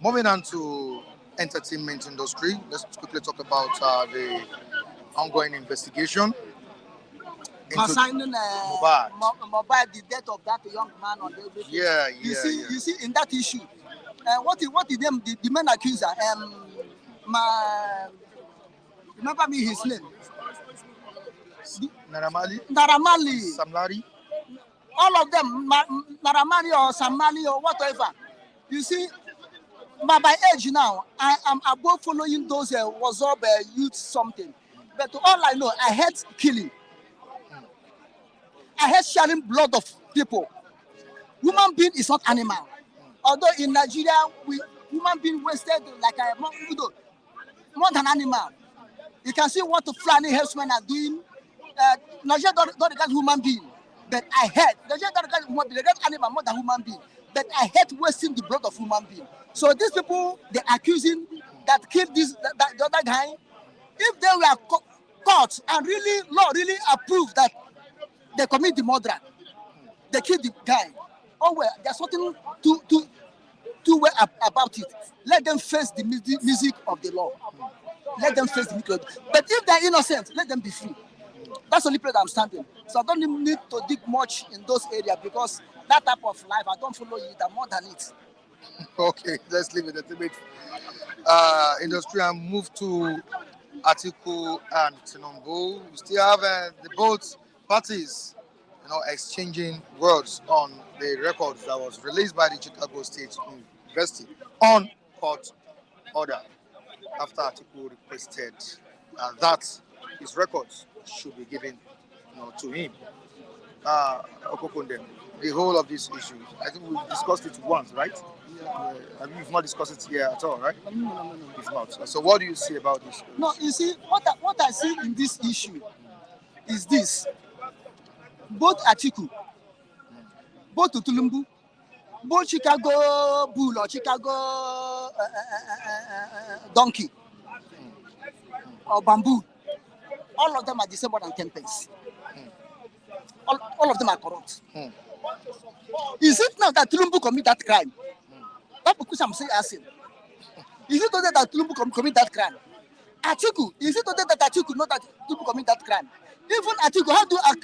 Moving on to entertainment industry, let's quickly talk about the ongoing investigation Concerning Mohbad. the death of that young man on the everything. Yeah. You see, in that issue, what is them the main accuser? Remember me his name? Naramali. Samlari. All of them, Naramali or Samali or whatever. You see, by age now, I am above following those WhatsApp youth something. But all I know, I hate killing. I hate sharing blood of people. Human being is not animal. Although in Nigeria, human being wasted like more than animal. You can see what the Fulani herdsmen are doing. Nigeria don't regard human being, but I hate. Nigeria don't regard human being, they regard animal more than human being. But I hate wasting the blood of human being. So these people, they're accusing that killed the other guy. If they were caught and really law really approved that they commit the murder, they killed the guy. Oh well, there's something too well about it. Let them face the music of the law. Let them face the music. But if they're innocent, let them be free. That's the only place I'm standing. So I don't need to dig much in those areas because that type of life, I don't follow it. I'm more than it. Okay, let's leave it a little bit industry and move to Atiku and Tinubu. We still have the both parties, exchanging words on the records that was released by the Chicago State University on court order after Atiku requested that his records should be given to him. Okokondem, the whole of this issue, I think we've discussed it once, right? Yeah. I mean, we've not discussed it here at all, right? No. If not. So what do you see about this? No, you see, what I see in this issue is this. Both Atiku, both Tulumbu, both Chicago Bull or Chicago Donkey or Bamboo, all of them are the same more than 10 pence. All of them are corrupt. Is it now that Tulumbu commit that crime? That's because I'm saying asking. Is it today that Tinubu commit that crime? Atiku, is it today that Atiku know that Tinubu commit that crime? Even Atiku,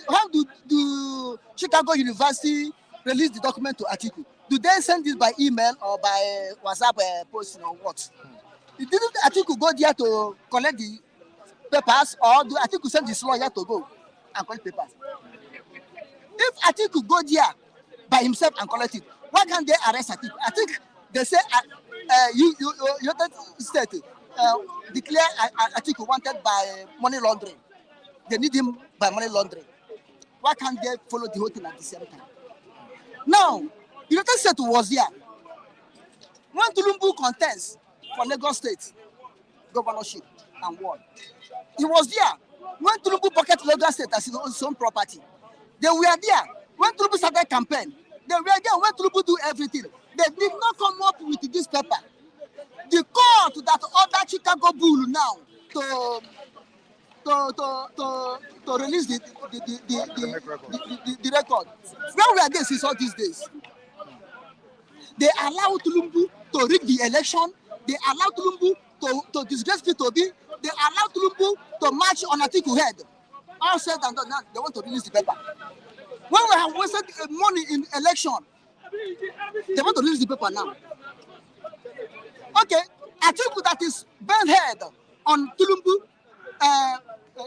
how do Chicago University release the document to Atiku? Do they send it by email or by WhatsApp posting or what? Didn't Atiku go there to collect the papers, or do Atiku send his lawyer to go and collect papers? If Atiku go there by himself and collect it, why can't they arrest Atiku? I think they say United States declare Atiku wanted by money laundering. They need him by money laundering. Why can't they follow the whole thing at the same time? Now, United States was here when Tinubu contests for Lagos State governorship and won. He was there when Tinubu pocketed Lagos State as his own property. They were there when Tinubu started campaign. They were there when Tinubu do everything. They did not come up with this paper. The court that ordered Chicago Bull now to release the record. Where were they since all these days? They allow Tinubu to rig the election. They allow Tinubu to disgrace P2B. They allow Tinubu to march on Atiku head. All said and done, now they want to release the paper. When we have wasted money in election, they want to release the paper now. Okay, Atiku that is bent head on Tinubu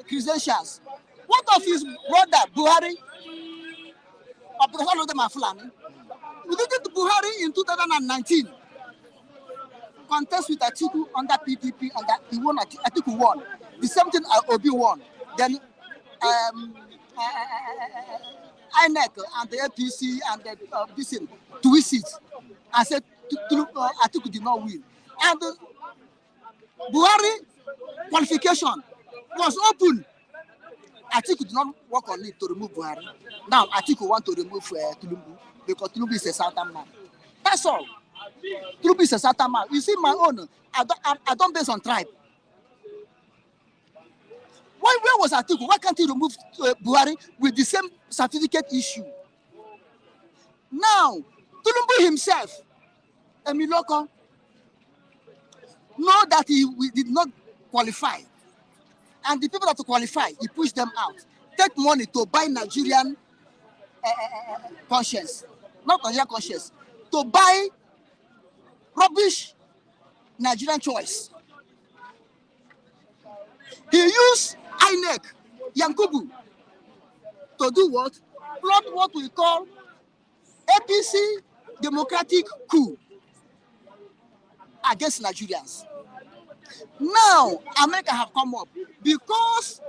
credentials. What of his brother Buhari? Because all of them are Fulani. We did Buhari in 2019. Contest with Atiku under PDP, and that he won. Atiku won. The same thing Obi won. Then INEC and the APC and the BC twist it and said Atiku did not win. And Buhari qualification was open. Atiku did not work on it to remove Buhari. Now Atiku want to remove Tinubu because Tinubu is a Southern man. That's all. Tinubu is a Southern man. You see, my own, I don't base on tribe. Where was Atiku? Why can't he remove Buhari with the same certificate issue? Now, Tinubu himself, Emiloko, know that he did not qualify. And the people that qualify, he pushed them out. Take money to buy Nigerian conscience, not Nigerian conscience, to buy rubbish Nigerian choice. He used INEC, Yankubu, to do what? Plot what we call APC democratic coup against Nigerians. Now, America have come up because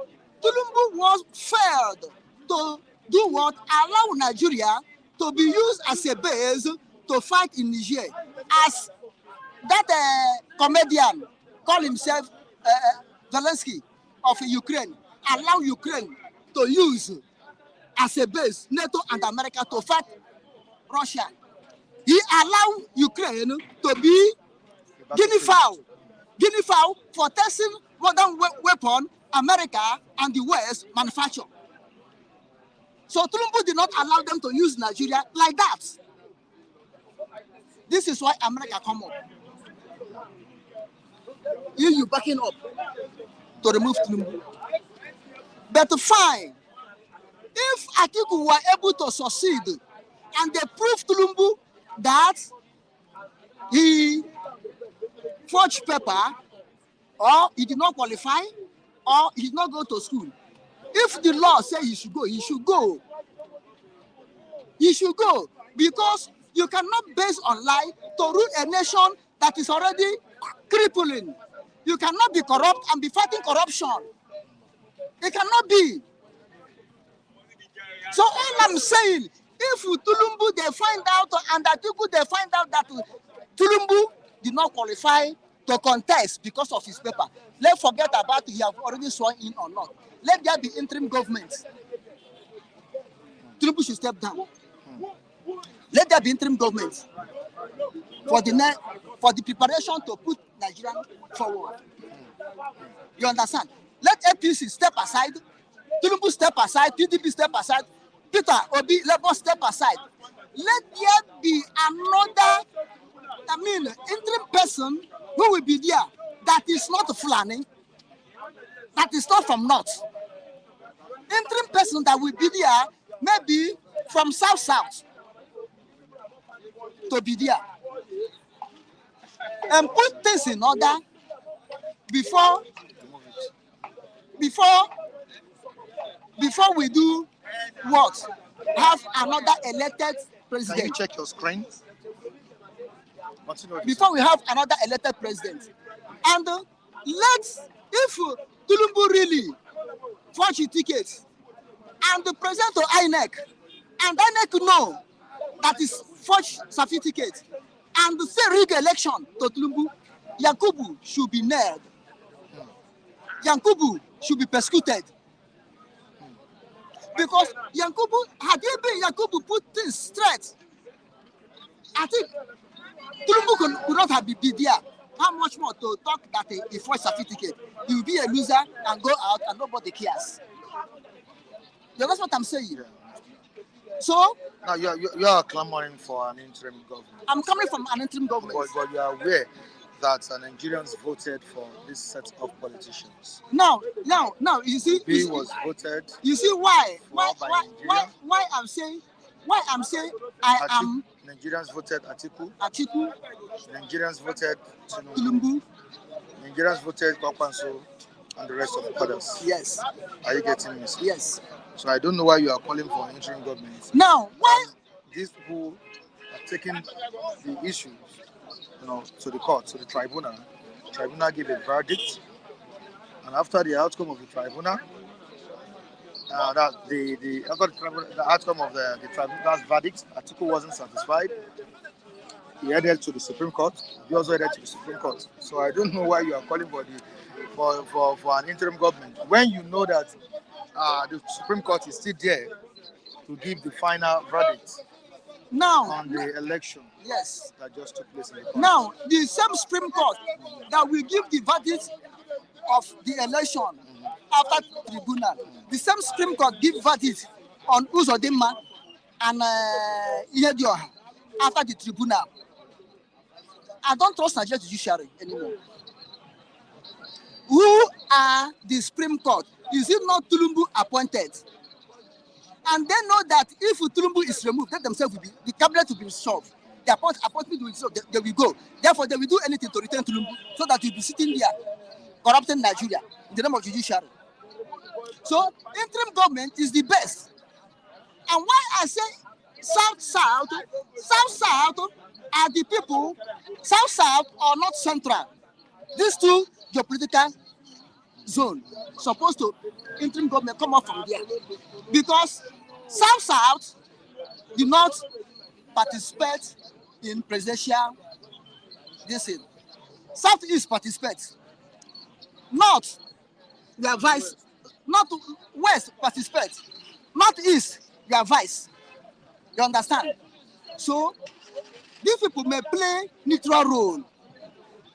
Tinubu was failed to do what? Allow Nigeria to be used as a base to fight in Niger. As that comedian called himself Zelensky of Ukraine, allow Ukraine to use as a base NATO and America to fight Russia. He allowed Ukraine to be guinea fowl for testing modern weapon America and the West manufacture. So Tinubu did not allow them to use Nigeria like that. This is why America come up. You backing up to remove Tinubu. But fine, if Atiku were able to succeed and they prove Tinubu that he forged paper, or he did not qualify, or he did not go to school. If the law says he should go, he should go. He should go because you cannot base on lie to rule a nation that is already crippling. You cannot be corrupt and be fighting corruption. It cannot be. So all I'm saying, if Tinubu they find out and Atiku they find out that Tinubu did not qualify to contest because of his paper, let's forget about he have already sworn in or not. Let there be interim government. Tinubu should step down. Let there be interim government for the preparation to put Nigeria forward. You understand? Let APC step aside, Tinubu step aside, PDP step aside, Peter Obi, Labour step aside. Let there be another, interim person who will be there that is not Fulani, that is not from North. Interim person that will be there maybe from South to be there and put things in order before we do what? Have another elected president. Can you check your screen? Before we have another elected president. And if Tinubu really forge tickets and the president of INEC and INEC know that is forged certificate and say rig election to Tinubu, Yakubu should be nailed. Yakubu should be persecuted. Because Yakubu, had he been Yakubu put things straight, I think Tinubu could not have been there. How much more to talk that he forged certificate? He will be a loser and go out and nobody cares. You know what I'm saying? So now you are clamoring for an interim government. I'm coming from an interim government. But you are aware that Nigerians voted for this set of politicians. Now, you see, Was voted. You see why I'm saying I am. Nigerians voted Atiku. Nigerians voted Tinubu. Nigerians voted Kwakwanso and the rest of the others. Yes. Are you getting me? Yes. So I don't know why you are calling for an interim government. Now, why these people are taking the issues, to the court, to the tribunal. The tribunal gave a verdict, and after the outcome of the tribunal, the outcome of the tribunal's verdict, Atiku wasn't satisfied. He headed to the Supreme Court. He also headed to the Supreme Court. So I don't know why you are calling for an interim government when you know that the Supreme Court is still there to give the final verdict on the election. Yes. That just took place in the court. Now, the same Supreme Court that will give the verdict of the election after tribunal, the same Supreme Court give verdict on Uzodinma and Ihedioha after the tribunal. I don't trust Nigeria judiciary anymore. Who are the Supreme Court? Is it not Tinubu appointed? And they know that if Tinubu is removed, they themselves will be, the cabinet will be solved. The appointment will be solved. They will go. Therefore, they will do anything to return Tinubu so that he'll be sitting there corrupting Nigeria in the name of judiciary. So, interim government is the best. And why I say South are the people, South or not central. These two geopolitical zone supposed to interim government come up from there. Because South do not participate in presidential decision. Southeast participates. North, their vice. Northwest participates. Northeast, their vice. You understand? So these people may play neutral role.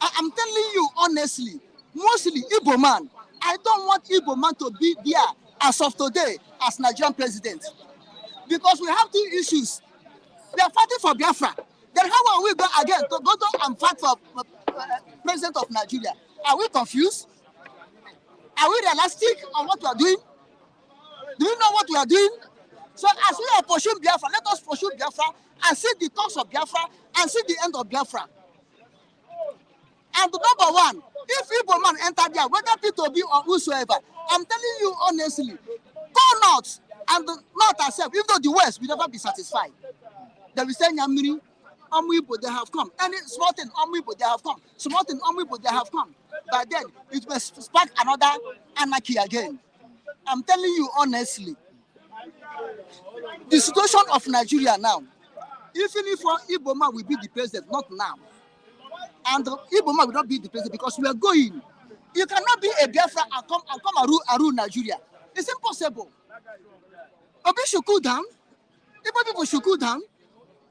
I'm telling you honestly, mostly Igbo man. I don't want Igbo man to be there as of today as Nigerian president. Because we have two issues. We are fighting for Biafra. Then how are we going again to go to and fight for president of Nigeria? Are we confused? Are we realistic on what we are doing? Do we know what we are doing? So as we are pursuing Biafra, let us pursue Biafra and see the cause of Biafra and see the end of Biafra. And number one, if Igbo man enter there, whether P2B or whosoever, I'm telling you honestly, go north and the north herself, even though the west will never be satisfied. They will say Nyamiri, Igbo, they have come. Any small thing, Igbo, they have come. Small thing, Igbo, they have come. But then it will spark another anarchy again. I'm telling you honestly, the situation of Nigeria now, even if Igbo man will be the president, not now, and Igbo man will not be the president because we are going. You cannot be a Biafra and come and rule Nigeria. It's impossible. Obi should cool down. Igbo people should cool down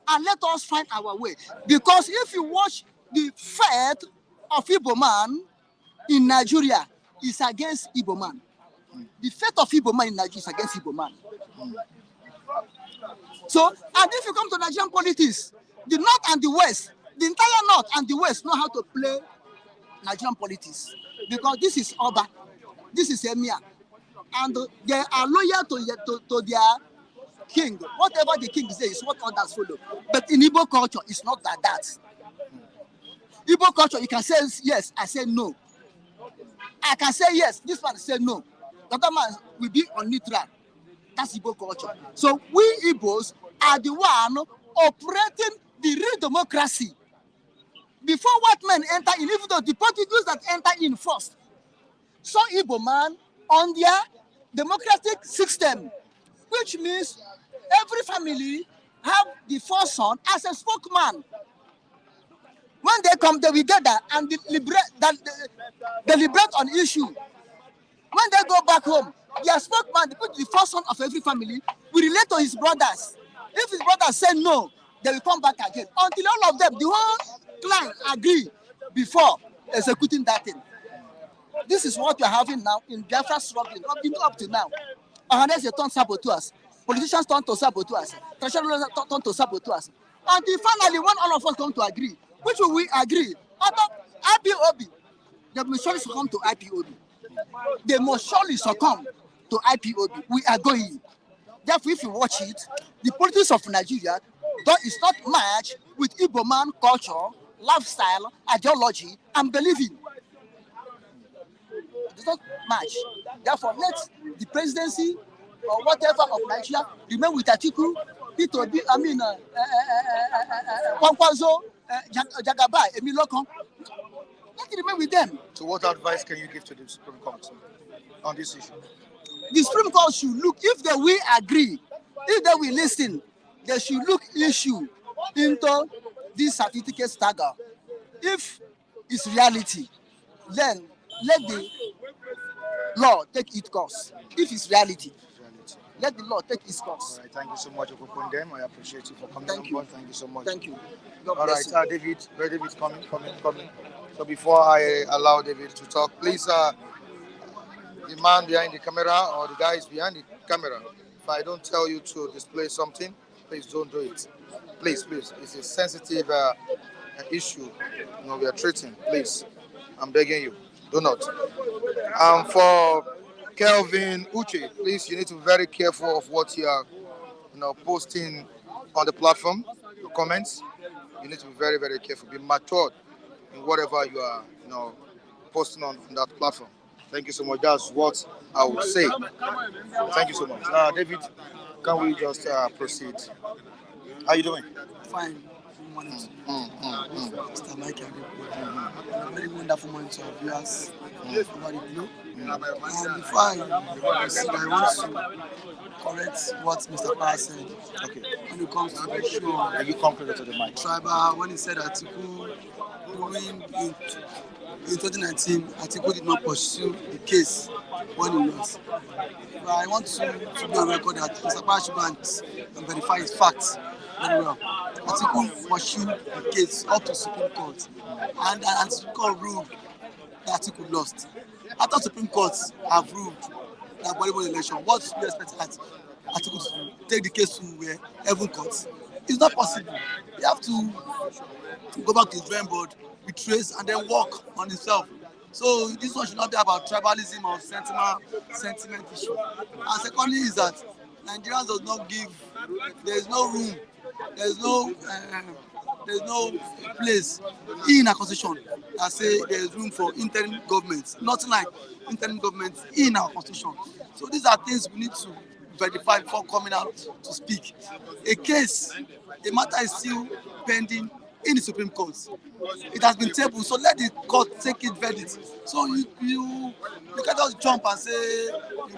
and let us find our way. Because if you watch the fate of Igbo man in Nigeria, is against Igbo man. The fate of Igbo man in Nigeria is against Igbo man. So, and if you come to Nigerian politics, the north and the west, the entire north and the west know how to play Nigerian politics because this is Oba, this is Emir, and they are loyal to their king. Whatever the king says is what others follow. But in Igbo culture, it's not like that. Igbo culture, you can say yes, I say no. I can say yes, this man say no. The other man will be on neutral. That's Igbo culture. So we Igbos are the one operating the real democracy. Before white men enter in, even though the Portuguese that enter in first, so Igbo man on their democratic system, which means every family have the first son as a spokesman. When they come together and deliberate on issue, when they go back home, their spokesman, the first son of every family, will relate to his brothers. If his brothers say no, they will come back again. Until all of them, the whole clan agree before executing that thing. This is what we are having now in Biafra struggling up to now. Unless they turn saboteurs, politicians turn to saboteurs, traditional turn to saboteurs. Until finally, when all of us come to agree, which will we agree? IPOB, they must surely succumb to IPOB. They must surely succumb to IPOB. We are going. Therefore, if you watch it, the politics of Nigeria is not matched with Igbo man culture, lifestyle, ideology, and believing. It does not match. Therefore, let the presidency or whatever of Nigeria remain with Atiku, Kwankwaso, Jagabai, Emilokon. Let it remain with them. So what advice can you give to the Supreme Court on this issue? The Supreme Court should look, if they will agree, if they will listen, they should look issue into this certificate stagger. If it's reality, then let the law take its course. If it's reality, let the law take its course. All right, thank you so much, Okokundem. I appreciate you for coming Thank on you. board. Thank you so much. Thank you. God All bless right, David, where David's coming. So before I allow David to talk, please, the man behind the camera or the guys behind the camera, if I don't tell you to display something, please don't do it. Please, it's a sensitive issue. We are treating. Please, I'm begging you, do not. For Kelvin Uche, please, you need to be very careful of what you are, posting on the platform. Your comments, you need to be very, very careful. Be matured in whatever you are, posting on that platform. Thank you so much. That's what I would say. Thank you so much. David, can we just proceed? How you doing? Fine. Good morning to you. Mr. Mike a very wonderful morning to our viewers over the globe. And before I proceed, I want to correct what Mr. Power said. Okay. When it comes to the issue of Are you confident to the mic? tribal, when he said Atiku during in 2019, Atiku did not pursue the case when he lost. But I want to be on record that Mr. Power should go and verify his facts very well. Atiku pursued the case up to Supreme Court, and Supreme Court ruled that Atiku lost. After Supreme Court have ruled that volleyball election, what should we expect Atiku to take the case to Heaven Court? It's not possible. You have to go back to his drawing board, retrace, and then work on himself. So this one should not be about tribalism or sentiment issue. And secondly is that Nigerians does not give, there is no room, there is no place in a constitution that say there is room for interim government. Nothing like interim government in our constitution. So these are things we need to verify before coming out to speak. A matter is still pending in the Supreme Court. It has been tabled, so let the court take its verdict. So you can't just jump and say you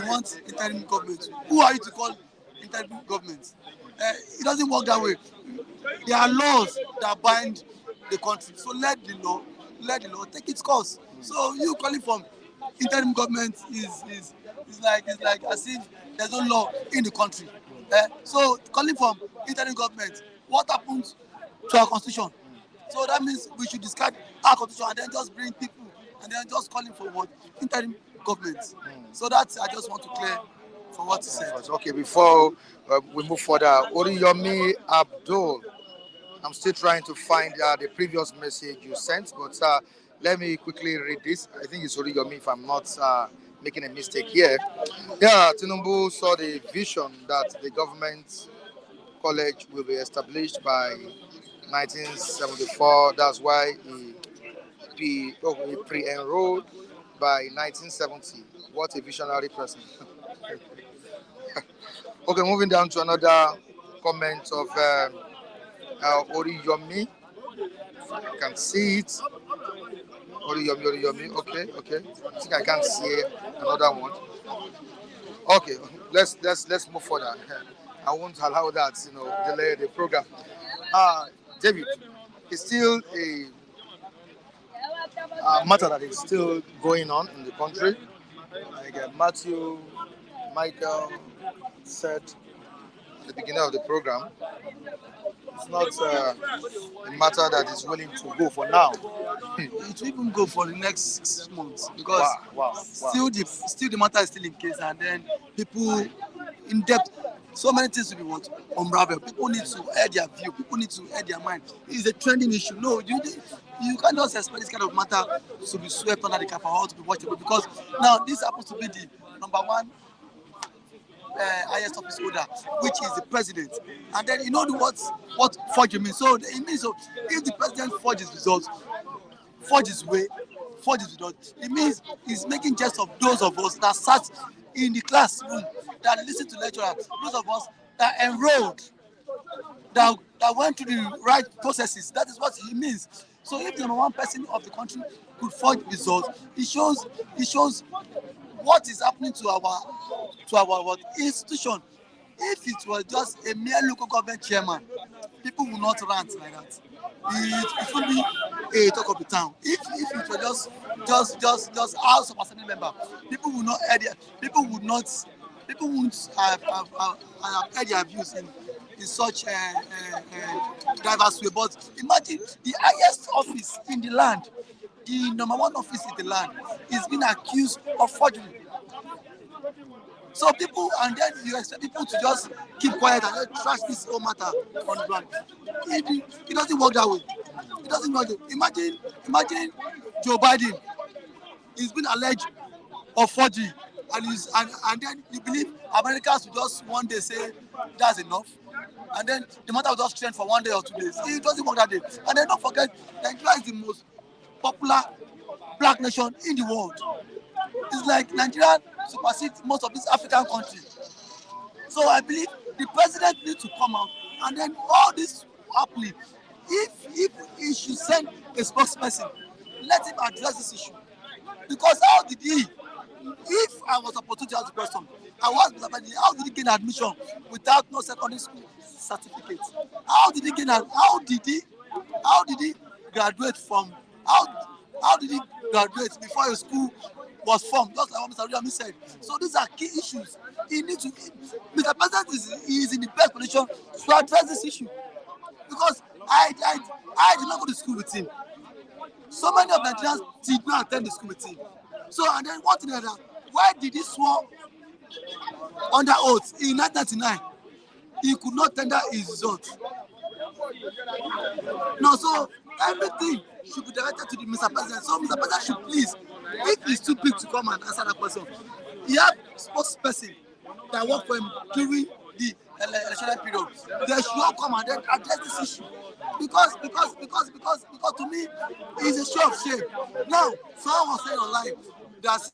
want interim government. Who are you to call interim government? It doesn't work that way. There are laws that bind the country. So let the law take its course. So you calling from interim government is like as if there's no law in the country. So calling from interim government, what happens to our constitution? So that means we should discard our constitution and then just bring people and then just calling for what? Interim government. So that's, I just want to clear for what he said. Okay, before we move further, Oriyomi Abdul I'm still trying to find the previous message you sent, but let me quickly read this. I think it's Oriyomi, if I'm not making a mistake here. Yeah, Tinubu saw the vision that the government college will be established by 1974. That's why he pre-enrolled by 1970. What a visionary person. Okay, moving down to another comment of Oriyomi. You can see it. Oriyomi, Oriyomi. Okay, okay. I think I can't see another one. Okay, let's move further. I won't allow that, delay the program. Uh, David, it's still a matter that is still going on in the country. Like Matthew, Michael said at the beginning of the program, it's not a matter that is willing to go for now. It will even go for the next 6 months because Wow, wow, wow. still the matter is still in case, and then people in depth. So many things to be what unravel. People need to air their view. People need to air their mind. It's a trending issue. No, you can't just expect this kind of matter to be swept under the carpet or to be watchable because now this happens to be the number one highest office holder, which is the president. And then you know what forgery means. So it means so if the president forges results, forges way, forges results, it means he's making jest of those of us that sat in the classroom, that listened to lecturers, those of us that enrolled, that went through the right processes. That is what he means. So if the number one person of the country could forge results, it shows what is happening to our what, institution. If it was just a mere local government chairman, people will not rant like that. It will be a talk of the town. If it was just house of assembly member, people will not add their, people won't have heard their views in such diverse way. But imagine the highest office in the land, the number one office in the land, is being accused of forgery. So people, and then you expect people to just keep quiet and just trash this whole matter on the ground. It doesn't work that way. It doesn't work. Imagine Joe Biden is being alleged of forgery, and then you believe Americans will just one day say that's enough, and then the matter will just trend for 1 day or 2 days. It doesn't work that day. And then don't forget, Nigeria is the most popular black nation in the world. It's like Nigeria supersedes most of these African countries. So I believe the president needs to come out, and then all this happening. If he should send a spokesperson, let him address this issue. Because how did he? If I was opportunity to ask the question, I was Mr. President, how did he gain admission without no secondary school certificate? How did he gain? How did he graduate from? How did he graduate before a school was formed? Just like what Mr. Uriami said. So these are key issues. He needs to. Mr. President is in the best position to address this issue because I did not go to school with him. So many of Nigerians did not attend the school with him. So and then what did he do? Why did he swear under oath in 1999? He could not tender his result. No, so everything should be directed to the Mr. President. So Mr. President should please, if he's too big to come and answer that question, he have spokesperson that work for him during the electoral period. They should all come and then address this issue. Because to me, it's a show of shame. Now, someone was saying online that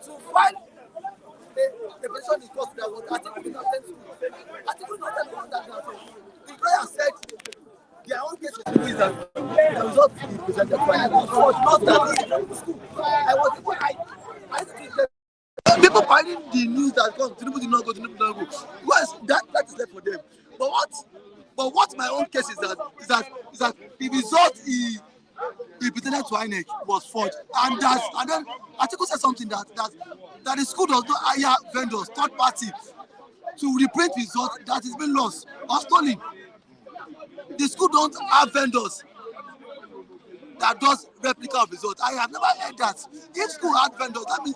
to file a petition in court that was Atiku did not send to. Atiku did not send to that now. The lawyer said their own case is that the result is presented by not that school. I think people finding the news that come Tinubu did not go, Tinubu did not go. Well, that is left for them. But what my own case is that the result he pretended to INEC was forged, and then Atiku said something that the school does not hire vendors, third party, to reprint results that is being lost or stolen. The school don't have vendors that does replica of results. I have never heard that. If school had vendors, that means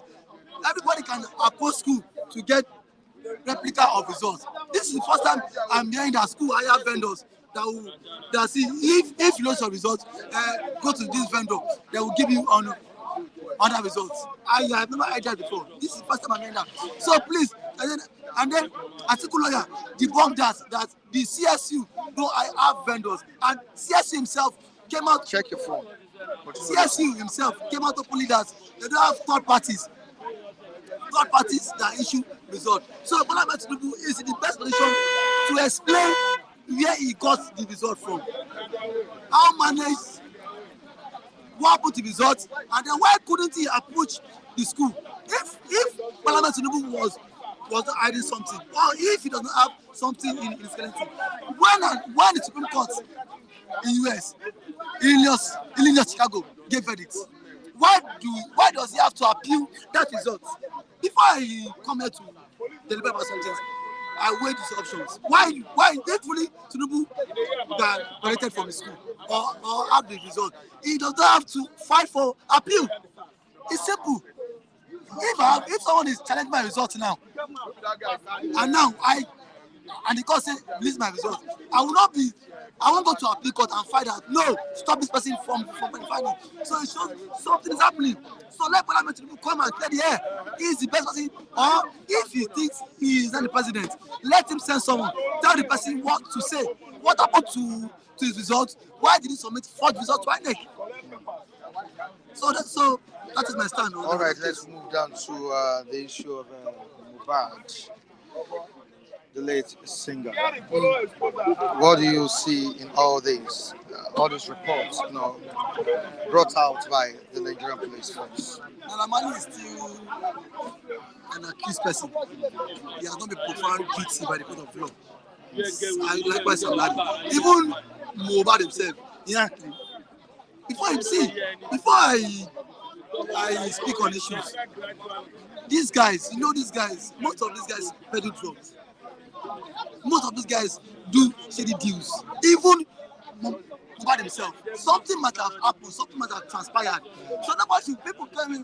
everybody can approach school to get replica of results. This is the first time I'm hearing that school hire vendors that see if you lose your results, go to this vendor. They will give you on other results. I have never heard that before. This is the first time I'm hearing that. So please, and then Atiku lawyer debunked that the CSU don't have vendors, and CSU himself came out. Check your phone. CSU himself came out openly that they don't have third parties that issue result. So Mohbad+Tinubu is in the best position to explain where he got the result from, how managed, what happened to the results, and then why couldn't he approach the school? If Mohbad+Tinubu was not hiding something, or if he does not have something in his skeleton, when the Supreme Court in US, Illinois, Chicago gave verdict, why does he have to appeal that result? Before I come here to deliver about something, I weigh these options. Why thankfully Tinubu got collected from the school or have the result? He does not have to fight for appeal. It's simple. If someone is challenging my result now, and the court say release my result, I won't go to appeal court and fight that. No, stop this person from fighting. So it shows something is happening. So let Mohbad+Tinubu come and clear the air. He is the best person. Or if he thinks he is not the president, let him send someone. Tell the person what to say. What happened to his results? Why did he submit forged results to INEC? So that is my stand. All right, let's move down to the issue of Mohbad, the late singer. What do you see in all this? All these reports, brought out by the Nigerian police force. Nalamani is still an accused person. He has not been profound guilty by the court of law. I likewise Saladi. Even Mohbad himself, before I speak on issues, these guys, most of these guys peddle drugs. Most of these guys do shady deals. Even Mohbad himself, something might have happened, something might have transpired. So that's why people tell me,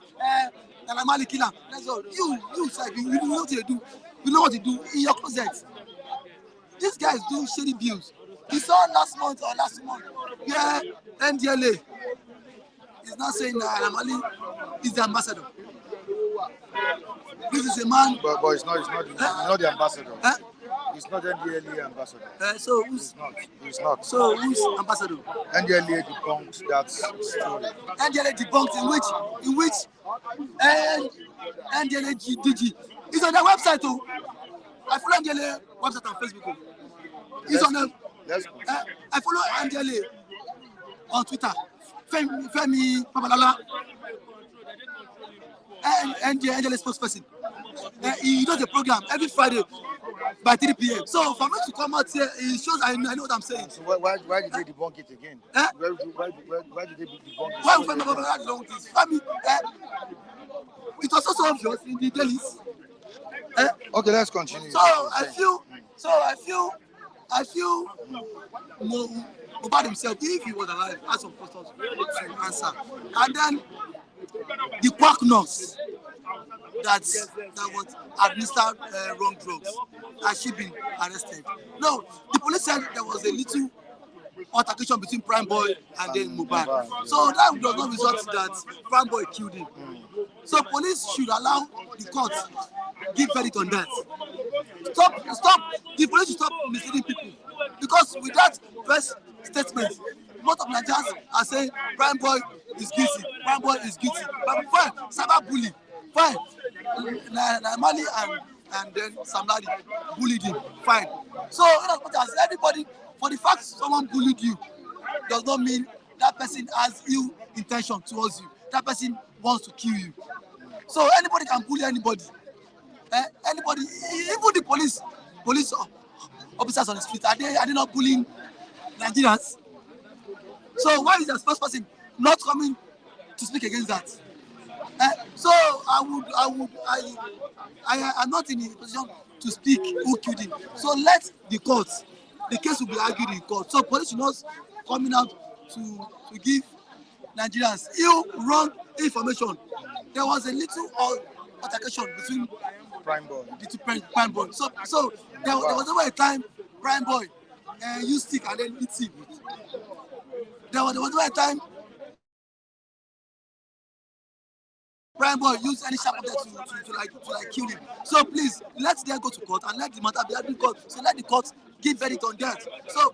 Nalamali killer. That's all. You say you know what you do. You know what you do in your closet. These guys do shady deals. You saw last month, yeah, NDLA is not saying that Nalamali is the ambassador. This is a man. But it's not the ambassador. It's not NDLA ambassador. So who's It's not. So who's ambassador? NDLA debunked that story. NDLA debunked in which NDLA DG is on their website too. I follow NDLA website on Facebook. It's on them. I follow NDLA on Twitter. Femi Babalala. And the NDLA spokesperson. He does a program every Friday by 3 p.m. So for me to come out here, it shows I know what I'm saying. So why did they debunk it again? Why did they debunk it? Why Femi Babalala debunked this? Femi, it was also obvious in the dailies. Okay, let's continue. So I feel Mohbad himself, if he was alive, has some questions to answer. And then the quack nurse that was administered wrong drugs, has she been arrested? No, the police said there was a little altercation between Prime Boy and then Mohbad. So that does not result that Prime Boy killed him. So police should allow the court give verdict on that. Stop. The police should stop misleading people, because with that first statement, most of Nigerians are saying Prime Boy is guilty. Prime Boy is guilty. Fine, cyber bully. Fine. Mali and then Sam Larry bullied him. Fine. So as anybody, for the fact someone bullied you, does not mean that person has ill intention towards you. That person wants to kill you. So anybody can bully anybody. Anybody, even the police officers on the street, are they not bullying Nigerians? So why is the first person not coming to speak against that? So I am not in a position to speak who killed him. So let the case will be argued in court. So police should not coming out to give Nigerians wrong information. There was a little altercation between the two prime boy. So there was over a time prime boy used stick and then hit him. There was over a time prime boy used any sharp object to kill him. So please let them go to court and let the matter be held in court. So let the court give verdict on that. So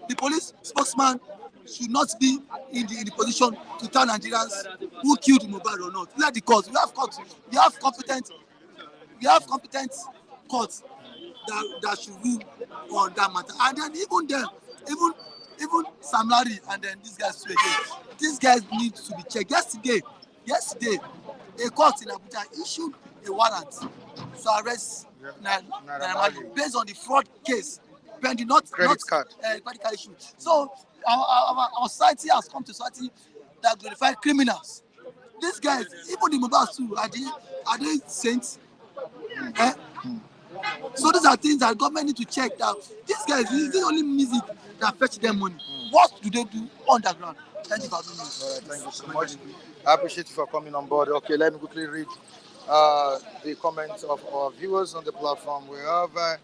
the police spokesman should not be in the position to tell Nigerians who killed Mohbad or not. Let the court. We have courts. We have competent courts that should rule on that matter. And then even Sam Larry and then these guys too again. These guys need to be checked. Yesterday, a court in Abuja issued a warrant to arrest Naira based on the fraud case pending, not credit card issue. So our society has come to society that glorify criminals. These guys, even the Mohbad too, are they saints? So these are things that government need to check out. These guys, this is the only music that fetch them money. What do they do underground? Thank you for having me. Thank you so much. I appreciate you for coming on board. Okay, let me quickly read the comments of our viewers on the platform. We have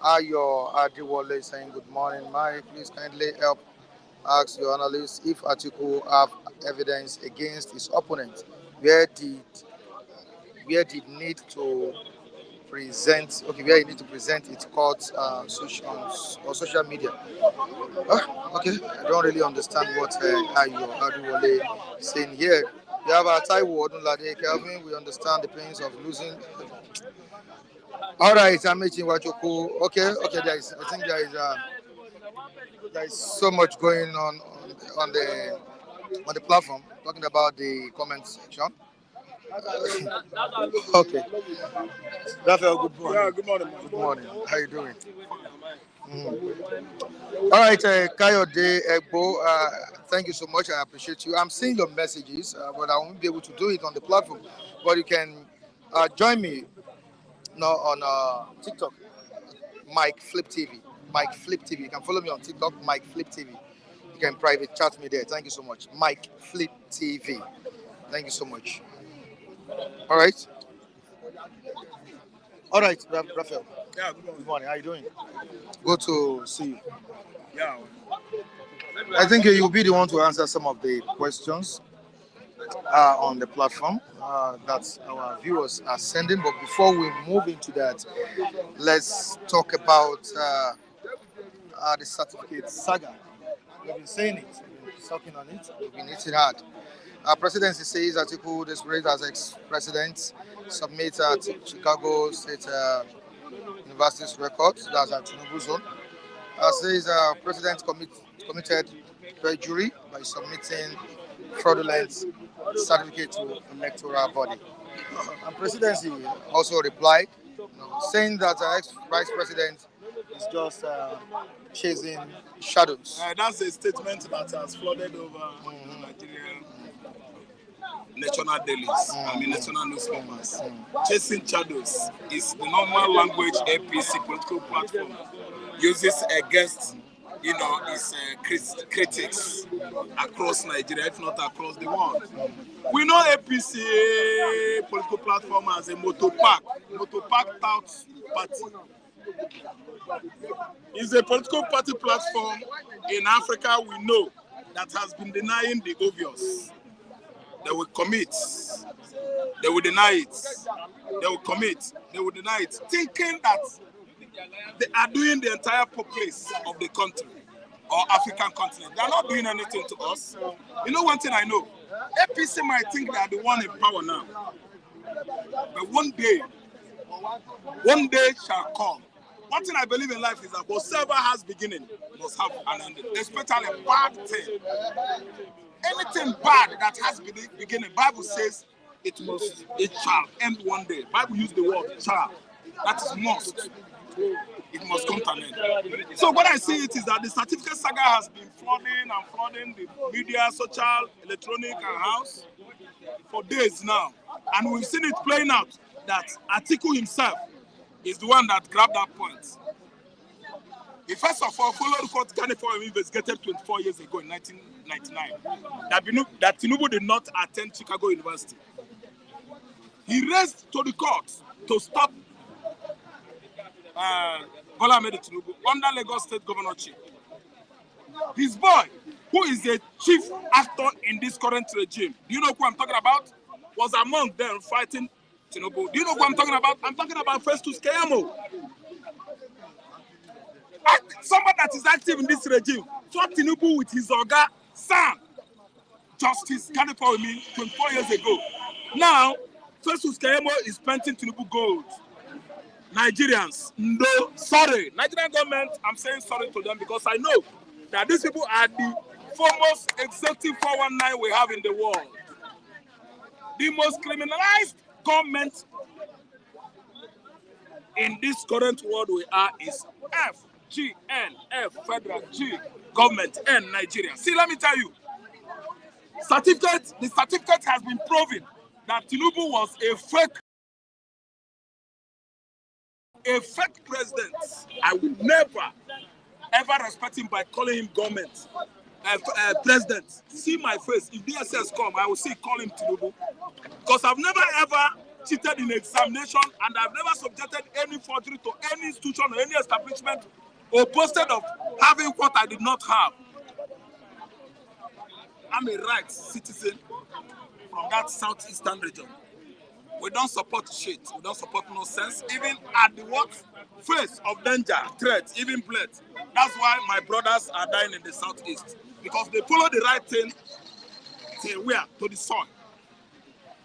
Ayo Adiwale saying, good morning, Mike. Please kindly help ask your analyst if Atiku have evidence against his opponent. Where did need to present? Okay, where you need to present its court on social media. Okay, I don't really understand what Ayo Adiwale is saying here. We have Taiwo Odunlade Kelvin. We understand the pains of losing. All right, I'm meeting Wachoku. Okay. I think there is so much going on the platform. Talking about the comment section. Okay. Raphael, good morning. Yeah, good morning. Good morning. How you doing? All right, Kayode Egbo, thank you so much. I appreciate you. I'm seeing your messages, but I won't be able to do it on the platform. But you can join me now on TikTok, Mike Flip TV. Mike Flip TV. You can follow me on TikTok, Mike Flip TV. You can private chat me there. Thank you so much. Mike Flip TV. Thank you so much. All right. All right, Raphael. Yeah, good morning. How you doing? Good to see you. Yeah. I think you'll be the one to answer some of the questions on the platform that our viewers are sending. But before we move into that, let's talk about the certificate saga. We've been saying it, we've been talking on it, we've been hitting hard. Our presidency says Atiku, desperate as ex-president, submit Chicago State University's records, that's at Tinubu zone. Says president committed perjury by submitting fraudulent certificate to electoral body. And presidency also replied, saying that our ex-vice president is just chasing shadows. That's a statement that has flooded over Nigerian national dailies, national newspapers. Chasing shadows is the normal language APC political platform uses against, its critics across Nigeria, if not across the world. We know APC political platform as a motopack tout party. It's a political party platform in Africa we know that has been denying the obvious. They will commit, they will deny it, they will commit, they will deny it, thinking that they are doing the entire populace of the country or African continent. They are not doing anything to us. You know one thing I know, APC might think they are the one in power now. But one day shall come. One thing I believe in life is that whatever has beginning must have an ending, especially a bad thing. Anything bad that has beginning, Bible says it shall end one day. Bible use the word shall. That is must. It must come to an end. So what I see it is that the certificate saga has been flooding the media, social, electronic, and house for days now. And we've seen it playing out that Atiku himself is the one that grabbed that point. He first of all followed what Ghana for him investigated 24 years ago in 1999 that Tinubu did not attend Chicago University. He raised to the court to stop Bola Ahmed Tinubu under Lagos State Governorship. His boy, who is the chief actor in this current regime, do you know who I'm talking about? Was among them fighting Tinubu. Do you know who I'm talking about? I'm talking about Festus Keyamo. Somebody that is active in this regime fought Tinubu with his Oga, Sam, Justice Kanipo me 24 years ago. Now, Festus Keyamo is painting Tinubu gold. Nigerians, no, sorry. Nigerian government, I'm saying sorry to them because I know that these people are the foremost executive 419 we have in the world. The most criminalized government in this current world we are is FGN, Federal, G, government, N, Nigeria. See, let me tell you, the certificate has been proven that Tinubu was a fake president. I will never, ever respect him by calling him government, president. See my face. If DSS come, I will call him Tinubu. Because I've never ever cheated in examination and I've never subjected any forgery to any institution or any establishment or boasted of having what I did not have. I'm a right citizen from that southeastern region. We don't support shit. We don't support nonsense. Even at the face of danger, threat, even blood. That's why my brothers are dying in the southeast. Because they follow the right thing till where? To the sun.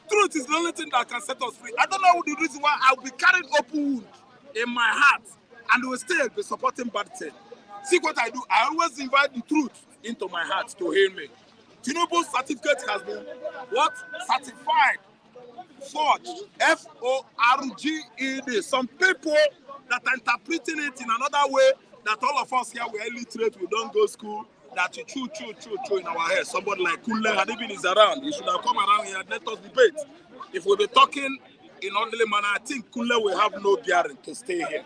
Truth is the only thing that can set us free. I don't know the reason why I'll be carrying open wound in my heart and will still be supporting bad thing. See what I do? I always invite the truth into my heart to heal me. Tinubu's certificate has been what? Certified. Forged. F-O-R-G-E-D. Some people that are interpreting it in another way, that all of us here, we're illiterate, we don't go to school, that you chew in our head. Somebody like Kunle Hadibin is around. He should have come around here and let us debate. If we'll be talking in orderly manner, I think Kunle will have no bearing to stay here.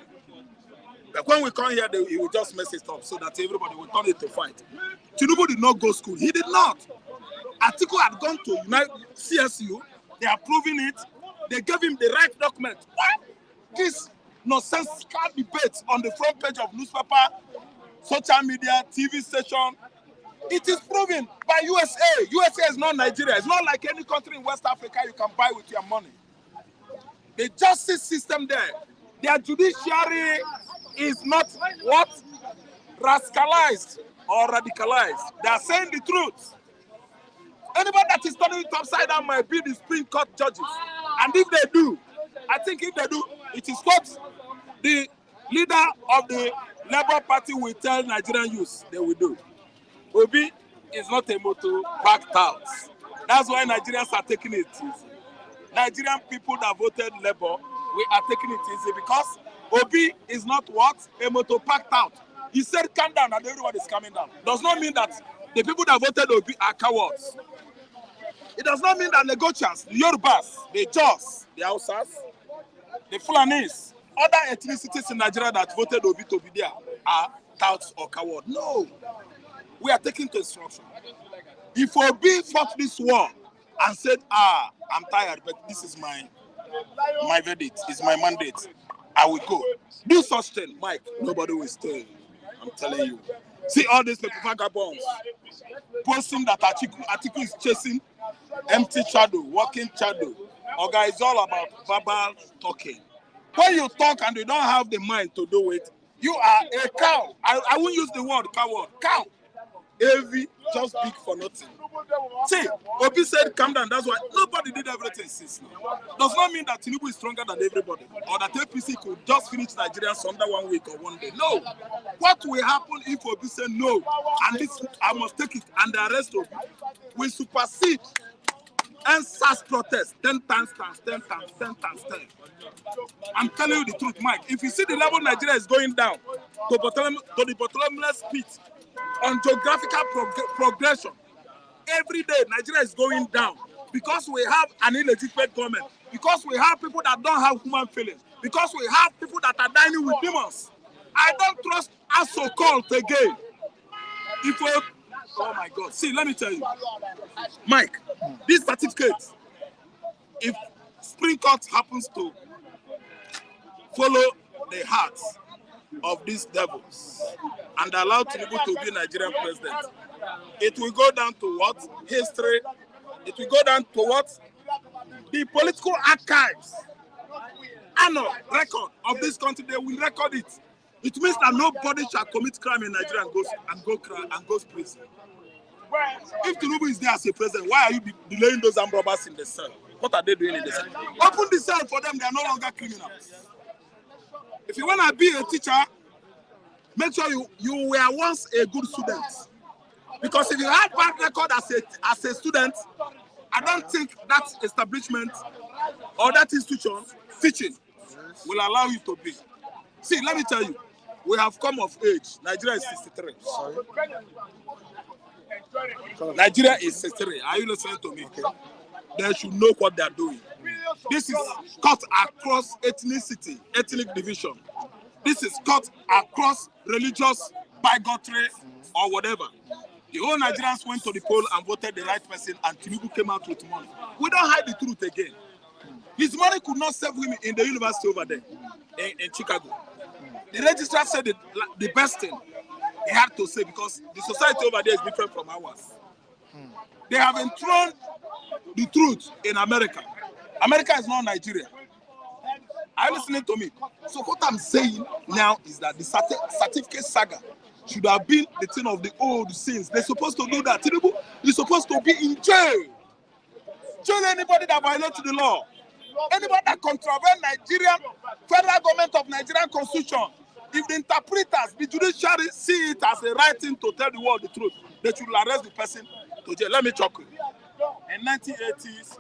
But when we come here, he will just mess it up so that everybody will turn it to fight. Tinubu did not go to school. He did not. Atiku had gone to CSU. They are proving it. They gave him the right document. What? This nonsensical debate on the front page of newspaper, social media, TV station. It is proven by USA. USA is not Nigeria. It's not like any country in West Africa you can buy with your money. The justice system there, their judiciary is not what? Rascalized or radicalized. They are saying the truth. Anybody that is turning it upside down might be the Supreme Court judges. And if they do, I think if they do, it is what the leader of the Labour Party will tell Nigerian youth they will do. Obi is not a motto packed out. That's why Nigerians are taking it easy. Nigerian people that voted Labour, we are taking it easy because Obi is not what? A motto packed out. He said calm down and everyone is coming down. Does not mean that the people that voted Obi are cowards. It does not mean that the Gochans, the Yorubas, the Jaws, the Hausas, the Fulanis, other ethnicities in Nigeria that voted Obi to be there are touts or cowards. No. We are taking to instruction. If Obi fought this war and said, I'm tired, but this is my verdict, it's my mandate, I will go. Do such thing, Mike, nobody will stay. I'm telling you. See all these people, vagabonds, posting that Atiku is chasing empty shadow, walking shadow. Oga, it's all about verbal talking. When you talk and you don't have the mind to do it, you are a cow. I won't use the word coward. Cow. heavy, just big for nothing. See, Obi said calm down, that's why nobody did everything since now. Does not mean that Tinubu is stronger than everybody, or that APC could just finish Nigerians under 1 week or 1 day. No. What will happen if Obi say no, and this I must take it, and the rest of it will supersede and SAS protest 10 times, 10 times, 10 times, 10. I'm telling you the truth, Mike. If you see the level Nigeria is going down to the bottomless pit on geographical progression, every day Nigeria is going down because we have an illegitimate government, because we have people that don't have human feelings, because we have people that are dining with demons. I don't trust us so-called again. If we, oh my God, see, let me tell you, Mike, this certificate, if Supreme Court happens to follow the hearts of these devils and allow Tinubu to be Nigerian president, it will go down to what? History. It will go down to what? The political archives, annal record of this country. They will record it. It means that nobody shall commit crime in Nigeria and go to prison. If Tinubu is there as a president, why are you delaying those armed robbers in the cell? What are they doing in the cell? Open the cell for them. They are no longer criminals. If you want to be a teacher, make sure you were once a good student. Because if you had bad record as a student, I don't think that establishment or that institution teaching will allow you to be. See, let me tell you, we have come of age. Nigeria is 63. Sorry. Nigeria is 63. Are you listening to me? Okay. They should know what they are doing. This is cut across ethnicity, ethnic division. This is cut across religious bigotry or whatever. The whole Nigerians went to the poll and voted the right person, and Tinubu came out with money. We don't hide the truth again. His money could not save him in the university over there in Chicago. The registrar said the best thing he had to say, because the society over there is different from ours. They have enthroned the truth in America. America is not Nigeria. Are you listening to me? So what I'm saying now is that the certificate saga should have been the thing of the old sins. They're supposed to do that. Tinubu is supposed to be in jail. Jail anybody that violates the law. Anybody that contravenes Nigerian federal government of Nigerian constitution. If the interpreters, the judiciary see it as a right thing to tell the world the truth, they should arrest the person to jail. Let me chuckle. In 1980s,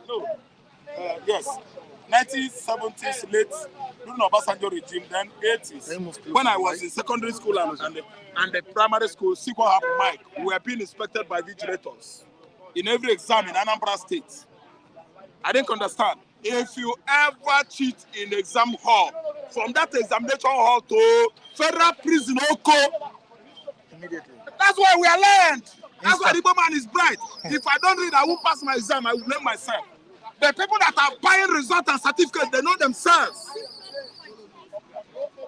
yes, 1970s, late during Obasanjo regime, then 80s, when I was in secondary school and the primary school, see what happened, Mike, we were being inspected by vigilators in every exam in Anambra State. I didn't understand. If you ever cheat in the exam hall, from that examination hall to federal prison, Immediately. That's why we are learned. That's why the man is bright. If I don't read, I won't pass my exam. I will blame myself. The people that are buying results and certificates, they know themselves.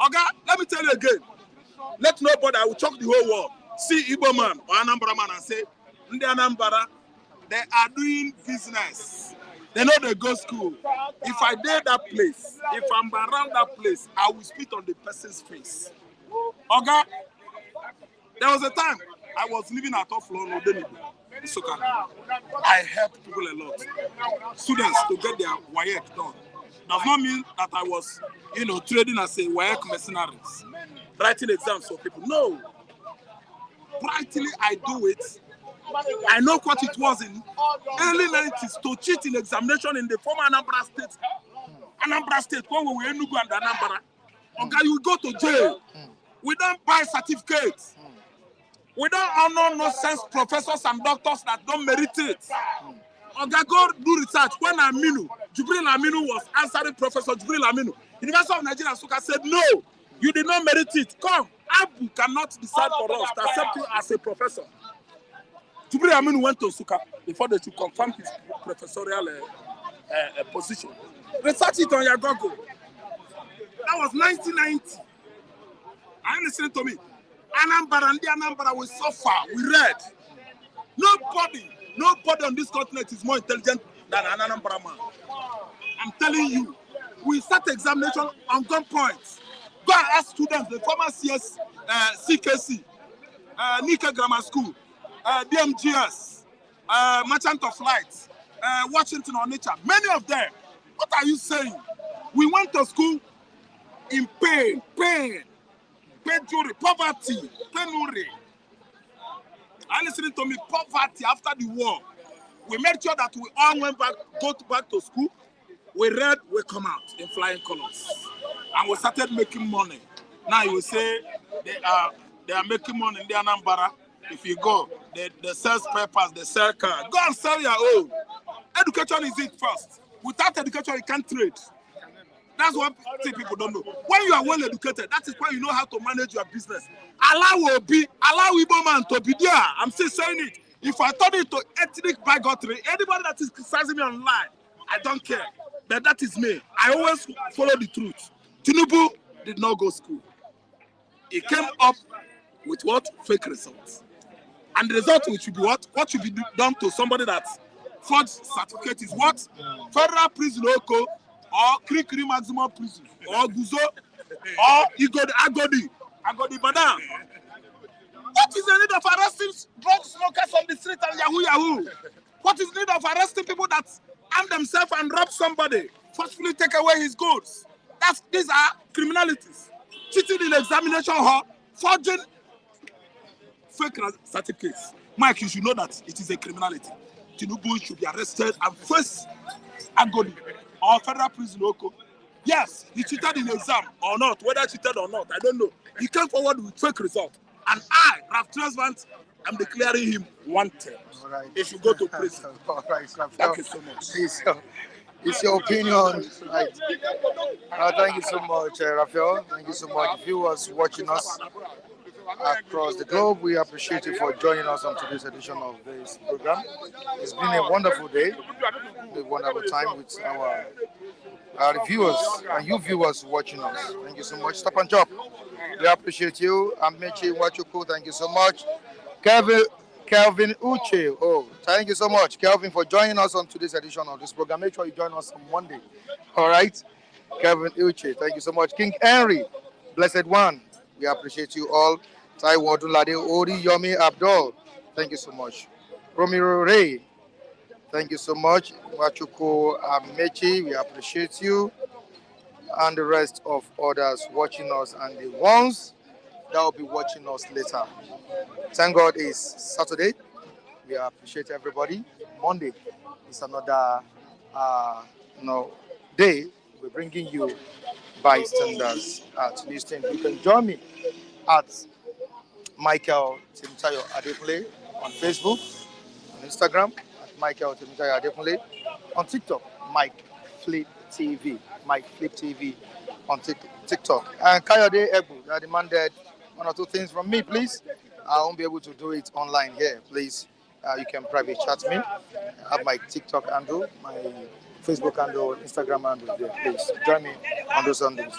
Okay, let me tell you again. Let nobody, I will choke the whole world. See Igbo man or Anambra man and say, in the Anambra, they are doing business. They know they go school. If I dare that place, if I'm around that place, I will spit on the person's face. Okay? There was a time I was living at Offlow, I helped people a lot. Students to get their WAEC done. Does not mean that I was, trading as a WAEC mercenaries, writing exams for people. No. Brightly, I do it. I know what it was in early 90s to cheat in examination in the former Anambra State, when we were in Enugu and Anambra. Okay, you go to jail. We don't buy certificates. We don't honor nonsense professors and doctors that don't merit it. Okay, go do research. When Jibril Aminu was answering Professor Jibril Aminu, University of Nigeria Nsukka said, no, you did not merit it. Come, Abu cannot decide for us to accept you as a professor. Jibril Aminu went to Nsukka before they should confirm his professorial position. Research it on your Google. That was 1990. Are you listening to me? Anambra and the Anambra will suffer. We read. Nobody on this continent is more intelligent than an Anambra man. I'm telling you, we start examination on gunpoint. Go and ask students, the former CKC, Nika Grammar School, DMGS, Merchant of Light, Washington Onitsha, many of them. What are you saying? We went to school in pain, penury, poverty, penury. Are you listening to me? Poverty after the war. We made sure that we all go back to school. We read, we come out in flying colors. And we started making money. Now you will say they are making money in the Anambra. If you go, they sell papers, they sell cars. Go and sell your own. Education is it first. Without education, you can't trade. That's what people don't know. When you are well educated, that is when you know how to manage your business. Allow Igbo man to be there. I'm still saying it. If I turn it to ethnic bigotry, anybody that is criticizing me online, I don't care. But that is me. I always follow the truth. Tinubu did not go school. He came up with what? Fake results. And the result which should be what? What should be done to somebody that forged certificate is what? Federal prison oko, or Krikri maximum prison, or Guzo, or Agodi Badam. What is the need of arresting drug smokers on the street and Yahoo? What is the need of arresting people that arm themselves and rob somebody, forcefully take away his goods? These are criminalities. Cheating in examination hall, forging fake certificates. Mike, you should know that it is a criminality. Tinubu should be arrested and face Agodi or federal prison local. Yes, he cheated in exam or not, whether cheated or not, I don't know. He came forward with fake result. And I, Ralph Tresvant, am declaring him wanted. All right. If you go to prison. All right, Thank you so much. It's your opinion. Right. Thank you so much, Raphael. Thank you so much. Viewers watching us across the globe, we appreciate you for joining us on today's edition of this program. It's been a wonderful day, a wonderful time with our viewers and you viewers watching us. Thank you so much. Stop and Chop, we appreciate you. Amechi Wachuku, thank you so much. Kelvin Uche, thank you so much, Kelvin, for joining us on today's edition of this program. Make sure you join us on Monday. All right, Kelvin Uche, thank you so much. King Henry, Blessed One, we appreciate you all. Taiwo Dunlade, Ori Yomi Abdul, thank you so much. Romero Ray, thank you so much. Wachuku Amechi, we appreciate you. And the rest of others watching us and the ones that will be watching us later. Thank God it's Saturday. We appreciate everybody. Monday is another day. We're bringing you bystanders at Houston. You can join me at Michael Timtayo Adekunle on Facebook, on Instagram at Michael Timtayo Adekunle, on TikTok, Mike Flip TV on TikTok. And Kayode Egbu, I demanded one or two things from me, please. I won't be able to do it online here, please. You can private chat me. I have my TikTok handle, my Facebook handle, Instagram handle there. Please join me on those handles.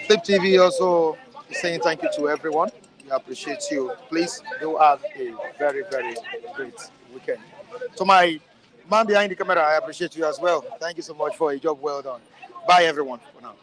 Flip TV also is saying thank you to everyone. We appreciate you. Please do have a very, very great weekend. To my man behind the camera, I appreciate you as well. Thank you so much for a job well done. Bye, everyone, for now.